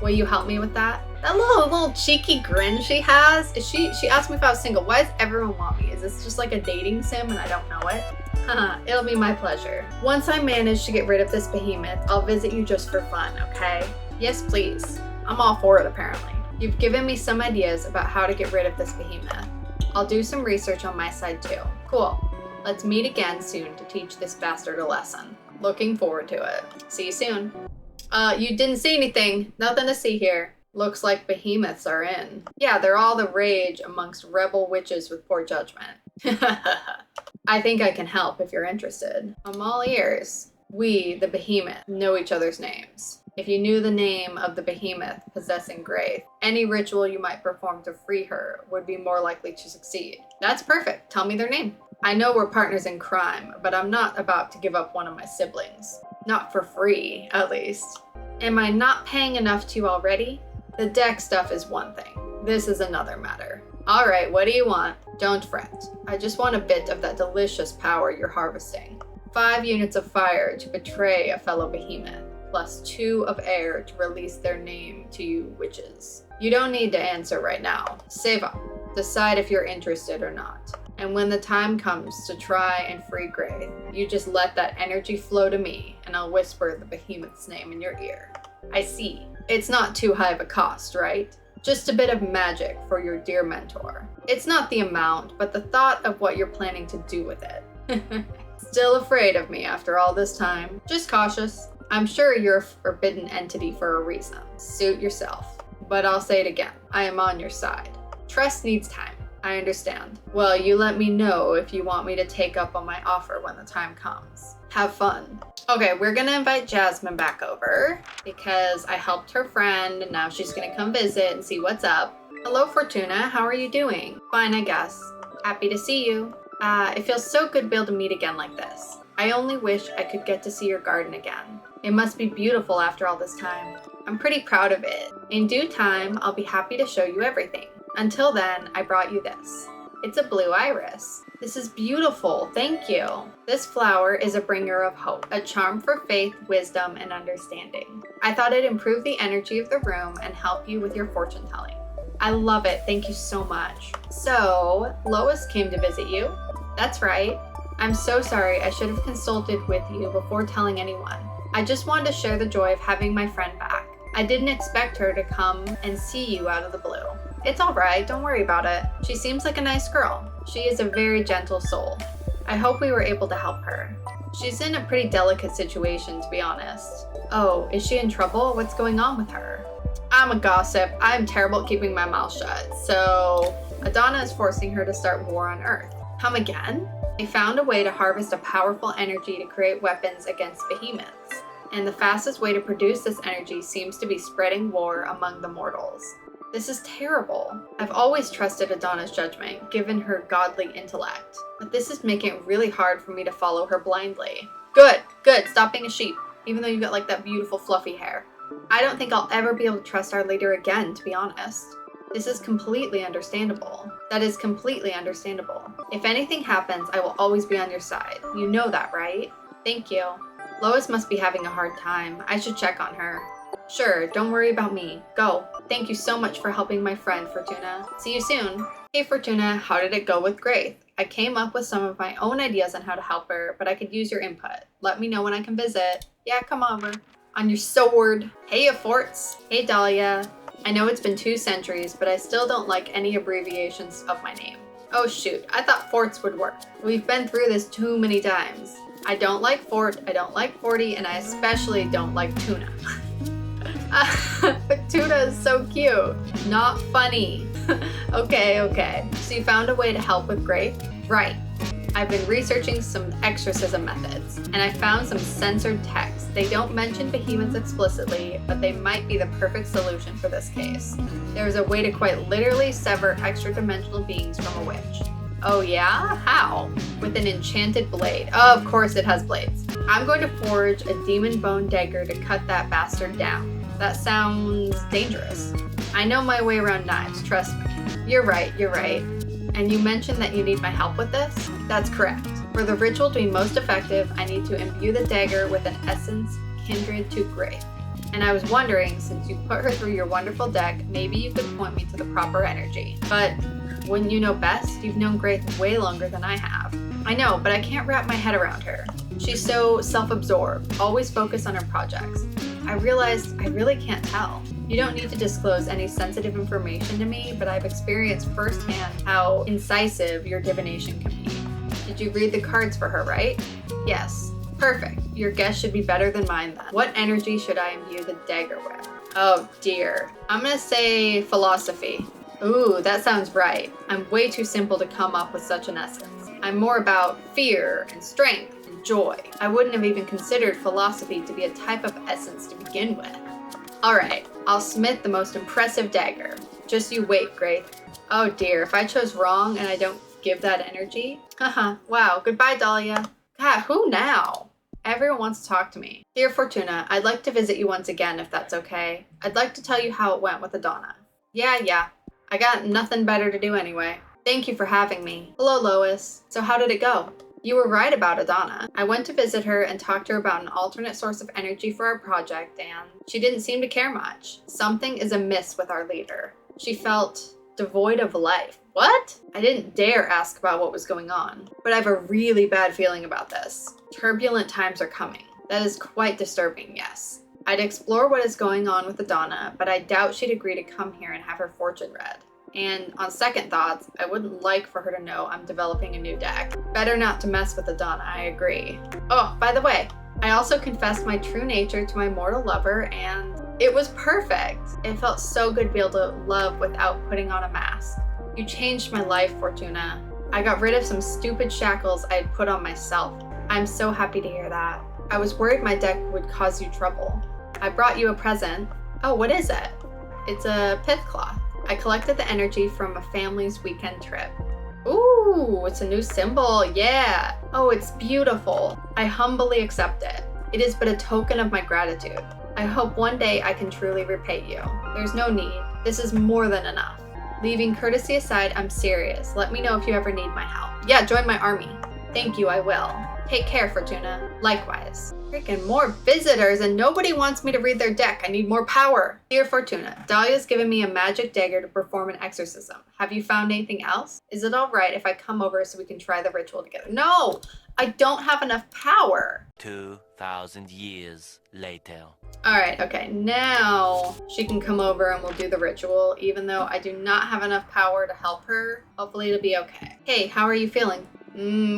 Will you help me with that? That little cheeky grin she has, she asked me if I was single. Why does everyone want me? Is this just like a dating sim and I don't know it? Haha, it'll be my pleasure. Once I manage to get rid of this behemoth, I'll visit you just for fun, okay? Yes, please. I'm all for it, apparently. You've given me some ideas about how to get rid of this behemoth. I'll do some research on my side too. Cool. Let's meet again soon to teach this bastard a lesson. Looking forward to it. See you soon. You didn't see anything. Nothing to see here. Looks like behemoths are in. Yeah, they're all the rage amongst rebel witches with poor judgment. I think I can help if you're interested. I'm all ears. We, the behemoth, know each other's names. If you knew the name of the behemoth possessing Graith, any ritual you might perform to free her would be more likely to succeed. That's perfect. Tell me their name. I know we're partners in crime, but I'm not about to give up one of my siblings. Not for free, at least. Am I not paying enough to you already? The deck stuff is one thing. This is another matter. Alright, what do you want? Don't fret. I just want a bit of that delicious power you're harvesting. 5 units of fire to betray a fellow behemoth, plus 2 of air to release their name to you witches. You don't need to answer right now. Save up. Decide if you're interested or not. And when the time comes to try and free Graith, you just let that energy flow to me, and I'll whisper the behemoth's name in your ear. I see. It's not too high of a cost, right? Just a bit of magic for your dear mentor. It's not the amount, but the thought of what you're planning to do with it. Still afraid of me after all this time? Just cautious. I'm sure you're a forbidden entity for a reason. Suit yourself. But I'll say it again. I am on your side. Trust needs time. I understand. Well, you let me know if you want me to take up on my offer when the time comes. Have fun. Okay, we're gonna invite Jasmine back over because I helped her friend and now she's gonna come visit and see what's up. Hello, Fortuna. How are you doing? Fine, I guess. Happy to see you. It feels so good to be able to meet again like this. I only wish I could get to see your garden again. It must be beautiful after all this time. I'm pretty proud of it. In due time, I'll be happy to show you everything. Until then, I brought you this. It's a blue iris. This is beautiful, thank you. This flower is a bringer of hope, a charm for faith, wisdom, and understanding. I thought it'd improve the energy of the room and help you with your fortune telling. I love it, thank you so much. So, Lois came to visit you? That's right. I'm so sorry, I should have consulted with you before telling anyone. I just wanted to share the joy of having my friend back. I didn't expect her to come and see you out of the blue. It's alright, don't worry about it. She seems like a nice girl. She is a very gentle soul. I hope we were able to help her. She's in a pretty delicate situation, to be honest. Oh, is she in trouble? What's going on with her? I'm a gossip. I'm terrible at keeping my mouth shut. So, Adana is forcing her to start war on Earth. Come again? They found a way to harvest a powerful energy to create weapons against behemoths. And the fastest way to produce this energy seems to be spreading war among the mortals. This is terrible. I've always trusted Adana's judgment, given her godly intellect. But this is making it really hard for me to follow her blindly. Good, stop being a sheep, even though you've got like that beautiful fluffy hair. I don't think I'll ever be able to trust our leader again, to be honest. This is completely understandable. That is completely understandable. If anything happens, I will always be on your side. You know that, right? Thank you. Lois must be having a hard time. I should check on her. Sure, don't worry about me. Go. Thank you so much for helping my friend, Fortuna. See you soon. Hey, Fortuna, how did it go with Graith? I came up with some of my own ideas on how to help her, but I could use your input. Let me know when I can visit. Yeah, come over. On your sword. Hey, Forts. Hey, Dahlia. I know it's been 2 centuries, but I still don't like any abbreviations of my name. Oh shoot, I thought Forts would work. We've been through this too many times. I don't like Fort, I don't like Forty, and I especially don't like tuna. Tuna is so cute. Not funny. Okay. So you found a way to help with Graith? Right. I've been researching some exorcism methods, and I found some censored texts. They don't mention behemoths explicitly, but they might be the perfect solution for this case. There's a way to quite literally sever extra-dimensional beings from a witch. Oh yeah? How? With an enchanted blade. Oh, of course it has blades. I'm going to forge a demon bone dagger to cut that bastard down. That sounds dangerous. I know my way around knives, trust me. You're right. And you mentioned that you need my help with this? That's correct. For the ritual to be most effective, I need to imbue the dagger with an essence kindred to Graith. And I was wondering, since you put her through your wonderful deck, maybe you could point me to the proper energy. But wouldn't you know best? You've known Graith way longer than I have. I know, but I can't wrap my head around her. She's so self-absorbed, always focused on her projects. I realized I really can't tell. You don't need to disclose any sensitive information to me, but I've experienced firsthand how incisive your divination can be. Did you read the cards for her, right? Yes. Perfect. Your guess should be better than mine then. What energy should I imbue the dagger with? Oh dear. I'm gonna say philosophy. Ooh, that sounds right. I'm way too simple to come up with such an essence. I'm more about fear and strength and joy. I wouldn't have even considered philosophy to be a type of essence to begin with. Alright, I'll smith the most impressive dagger. Just you wait, Graith. Oh dear, if I chose wrong and I don't give that energy? Haha, wow, goodbye, Dahlia. God, who now? Everyone wants to talk to me. Dear Fortuna, I'd like to visit you once again if that's okay. I'd like to tell you how it went with Adana. Yeah. I got nothing better to do anyway. Thank you for having me. Hello, Lois. So how did it go? You were right about Adana. I went to visit her and talked to her about an alternate source of energy for our project, and she didn't seem to care much. Something is amiss with our leader. She felt devoid of life. What? I didn't dare ask about what was going on, but I have a really bad feeling about this. Turbulent times are coming. That is quite disturbing, yes. I'd explore what is going on with Adana, but I doubt she'd agree to come here and have her fortune read. And on second thoughts, I wouldn't like for her to know I'm developing a new deck. Better not to mess with Adana, I agree. Oh, by the way, I also confessed my true nature to my mortal lover, and it was perfect. It felt so good to be able to love without putting on a mask. You changed my life, Fortuna. I got rid of some stupid shackles I had put on myself. I'm so happy to hear that. I was worried my deck would cause you trouble. I brought you a present. Oh, what is it? It's a pith cloth. I collected the energy from a family's weekend trip. Ooh, it's a new symbol, yeah. Oh, it's beautiful. I humbly accept it. It is but a token of my gratitude. I hope one day I can truly repay you. There's no need. This is more than enough. Leaving courtesy aside, I'm serious. Let me know if you ever need my help. Yeah, join my army. Thank you, I will. Take care, Fortuna. Likewise. Freaking more visitors, and nobody wants me to read their deck. I need more power. Dear Fortuna, Dahlia's given me a magic dagger to perform an exorcism. Have you found anything else? Is it alright if I come over so we can try the ritual together? No! I don't have enough power. 2,000 years later. Alright, okay, now she can come over and we'll do the ritual, even though I do not have enough power to help her. Hopefully it'll be okay. Hey, how are you feeling?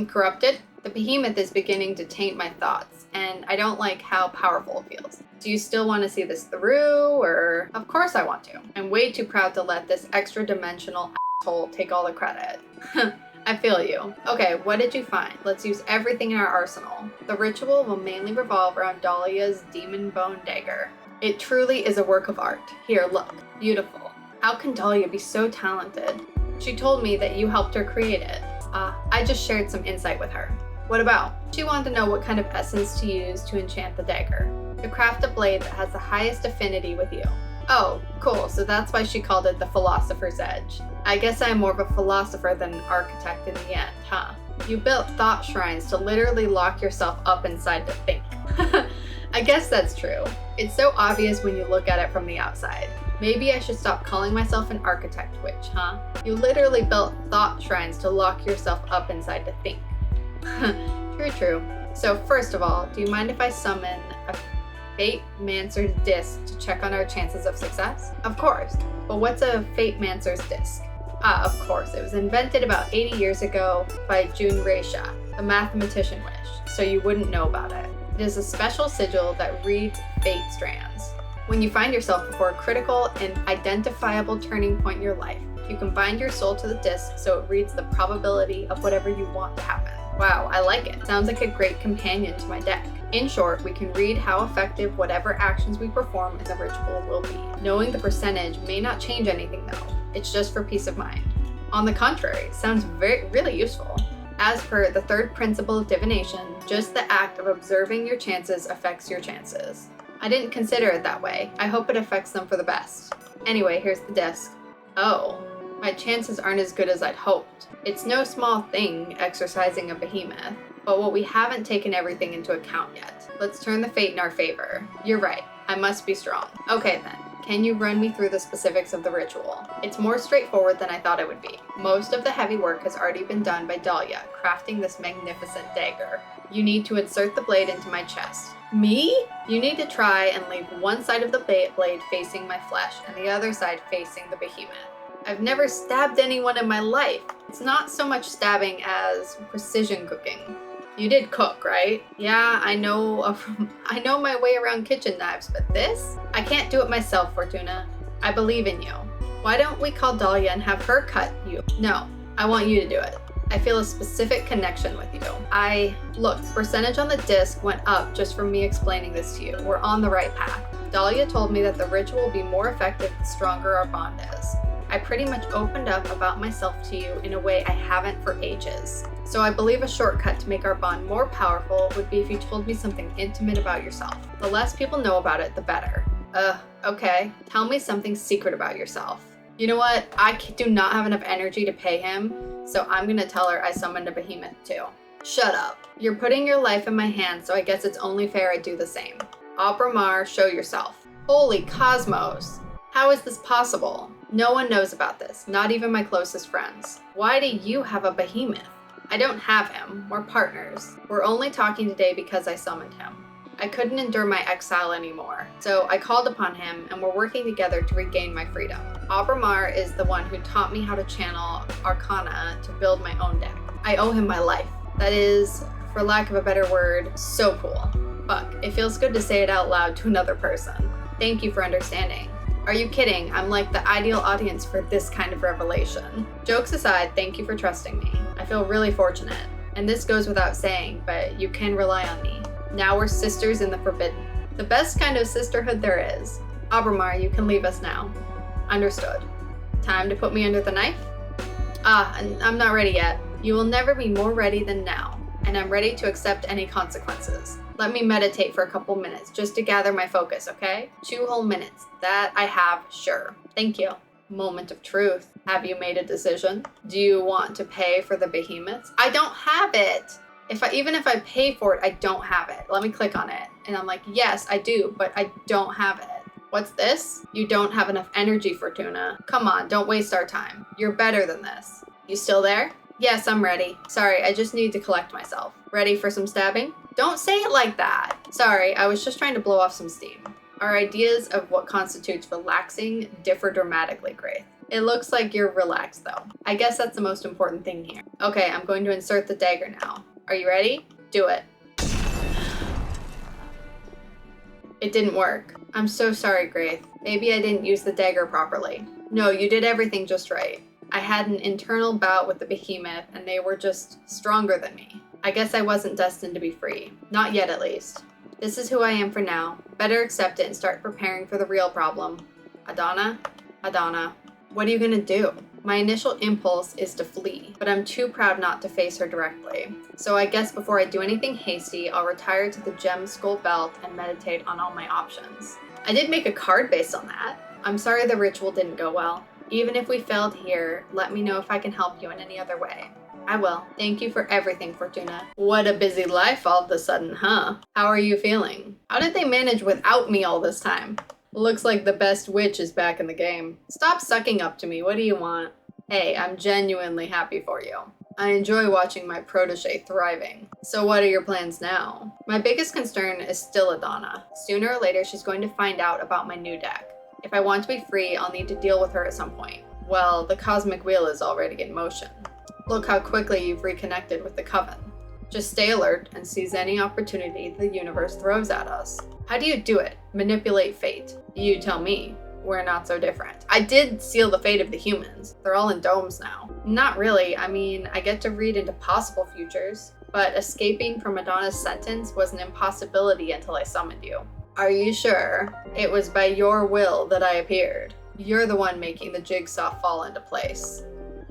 Corrupted? The behemoth is beginning to taint my thoughts, and I don't like how powerful it feels. Do you still want to see this through, or? Of course I want to. I'm way too proud to let this extra-dimensional asshole take all the credit. I feel you. Okay, what did you find? Let's use everything in our arsenal. The ritual will mainly revolve around Dahlia's demon bone dagger. It truly is a work of art. Here, look. Beautiful. How can Dahlia be so talented? She told me that you helped her create it. I just shared some insight with her. What about? She wanted to know what kind of essence to use to enchant the dagger. To craft a blade that has the highest affinity with you. Oh, cool, so that's why she called it the Philosopher's Edge. I guess I'm more of a philosopher than an architect in the end, huh? You built thought shrines to literally lock yourself up inside to think. I guess that's true. It's so obvious when you look at it from the outside. Maybe I should stop calling myself an architect witch, huh? You literally built thought shrines to lock yourself up inside to think. True. So first of all, do you mind if I summon a Fate Mancer's disc to check on our chances of success? Of course. But what's a Fate Mancer's disc? Of course. It was invented about 80 years ago by Jun Reisha, the mathematician wish, so you wouldn't know about it. It is a special sigil that reads fate strands. When you find yourself before a critical and identifiable turning point in your life, you can bind your soul to the disc so it reads the probability of whatever you want to happen. Wow, I like it. Sounds like a great companion to my deck. In short, we can read how effective whatever actions we perform in the ritual will be. Knowing the percentage may not change anything though. It's just for peace of mind. On the contrary, it sounds really useful. As per the third principle of divination, just the act of observing your chances affects your chances. I didn't consider it that way. I hope it affects them for the best. Anyway, here's the disc. Oh, my chances aren't as good as I'd hoped. It's no small thing exercising a behemoth, but we haven't taken everything into account yet. Let's turn the fate in our favor. You're right, I must be strong. Okay then, can you run me through the specifics of the ritual? It's more straightforward than I thought it would be. Most of the heavy work has already been done by Dahlia, crafting this magnificent dagger. You need to insert the blade into my chest. Me? You need to try and leave one side of the blade facing my flesh and the other side facing the behemoth. I've never stabbed anyone in my life. It's not so much stabbing as precision cooking. You did cook, right? Yeah, I know my way around kitchen knives, but this? I can't do it myself, Fortuna. I believe in you. Why don't we call Dahlia and have her cut you? No, I want you to do it. I feel a specific connection with you. Look, percentage on the disc went up just from me explaining this to you. We're on the right path. Dahlia told me that the ritual will be more effective the stronger our bond is. I pretty much opened up about myself to you in a way I haven't for ages. So I believe a shortcut to make our bond more powerful would be if you told me something intimate about yourself. The less people know about it, the better. Okay. Tell me something secret about yourself. You know what? I do not have enough energy to pay him, so I'm gonna tell her I summoned a behemoth too. Shut up. You're putting your life in my hands, so I guess it's only fair I do the same. Abramar, show yourself. Holy cosmos! How is this possible? No one knows about this, not even my closest friends. Why do you have a behemoth? I don't have him. We're partners. We're only talking today because I summoned him. I couldn't endure my exile anymore, so I called upon him and we're working together to regain my freedom. Abramar is the one who taught me how to channel Arcana to build my own deck. I owe him my life. That is, for lack of a better word, so cool. Fuck, it feels good to say it out loud to another person. Thank you for understanding. Are you kidding? I'm like the ideal audience for this kind of revelation. Jokes aside, thank you for trusting me. I feel really fortunate. And this goes without saying, but you can rely on me. Now we're sisters in the forbidden. The best kind of sisterhood there is. Abramar, you can leave us now. Understood. Time to put me under the knife? I'm not ready yet. You will never be more ready than now, and I'm ready to accept any consequences. Let me meditate for a couple minutes just to gather my focus, okay? 2 whole minutes. That I have, sure. Thank you. Moment of truth. Have you made a decision? Do you want to pay for the behemoths? I don't have it. Even if I pay for it, I don't have it. Let me click on it. And I'm like, yes, I do, but I don't have it. What's this? You don't have enough energy, Fortuna. Come on, don't waste our time. You're better than this. You still there? Yes, I'm ready. Sorry, I just need to collect myself. Ready for some stabbing? Don't say it like that. Sorry, I was just trying to blow off some steam. Our ideas of what constitutes relaxing differ dramatically, Grace. It looks like you're relaxed though. I guess that's the most important thing here. Okay, I'm going to insert the dagger now. Are you ready? Do it. It didn't work. I'm so sorry, Grace. Maybe I didn't use the dagger properly. No, you did everything just right. I had an internal bout with the behemoth and they were just stronger than me. I guess I wasn't destined to be free. Not yet, at least. This is who I am for now. Better accept it and start preparing for the real problem. Adana? What are you gonna do? My initial impulse is to flee, but I'm too proud not to face her directly. So I guess before I do anything hasty, I'll retire to the gem skull belt and meditate on all my options. I did make a card based on that. I'm sorry the ritual didn't go well. Even if we failed here, let me know if I can help you in any other way. I will. Thank you for everything, Fortuna. What a busy life all of a sudden, huh? How are you feeling? How did they manage without me all this time? Looks like the best witch is back in the game. Stop sucking up to me. What do you want? Hey, I'm genuinely happy for you. I enjoy watching my protege thriving. So what are your plans now? My biggest concern is still Adana. Sooner or later, she's going to find out about my new deck. If I want to be free, I'll need to deal with her at some point. Well, the Cosmic Wheel is already in motion. Look how quickly you've reconnected with the Coven. Just stay alert and seize any opportunity the universe throws at us. How do you do it? Manipulate fate? You tell me. We're not so different. I did seal the fate of the humans. They're all in domes now. Not really. I mean, I get to read into possible futures, but escaping from Madonna's sentence was an impossibility until I summoned you. Are you sure? It was by your will that I appeared. You're the one making the jigsaw fall into place.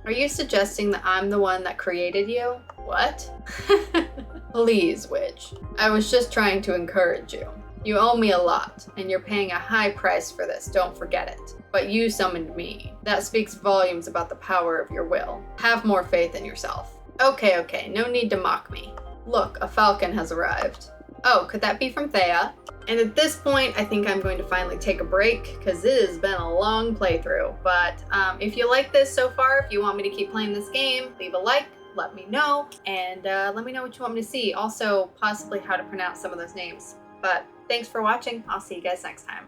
Are you suggesting that I'm the one that created you? What? Please, witch. I was just trying to encourage you. You owe me a lot, and you're paying a high price for this, don't forget it. But you summoned me. That speaks volumes about the power of your will. Have more faith in yourself. Okay, no need to mock me. Look, a falcon has arrived. Oh, could that be from Thea? And at this point, I think I'm going to finally take a break, because it has been a long playthrough. But if you like this so far, if you want me to keep playing this game, leave a like, let me know, and let me know what you want me to see. Also, possibly how to pronounce some of those names. But thanks for watching. I'll see you guys next time.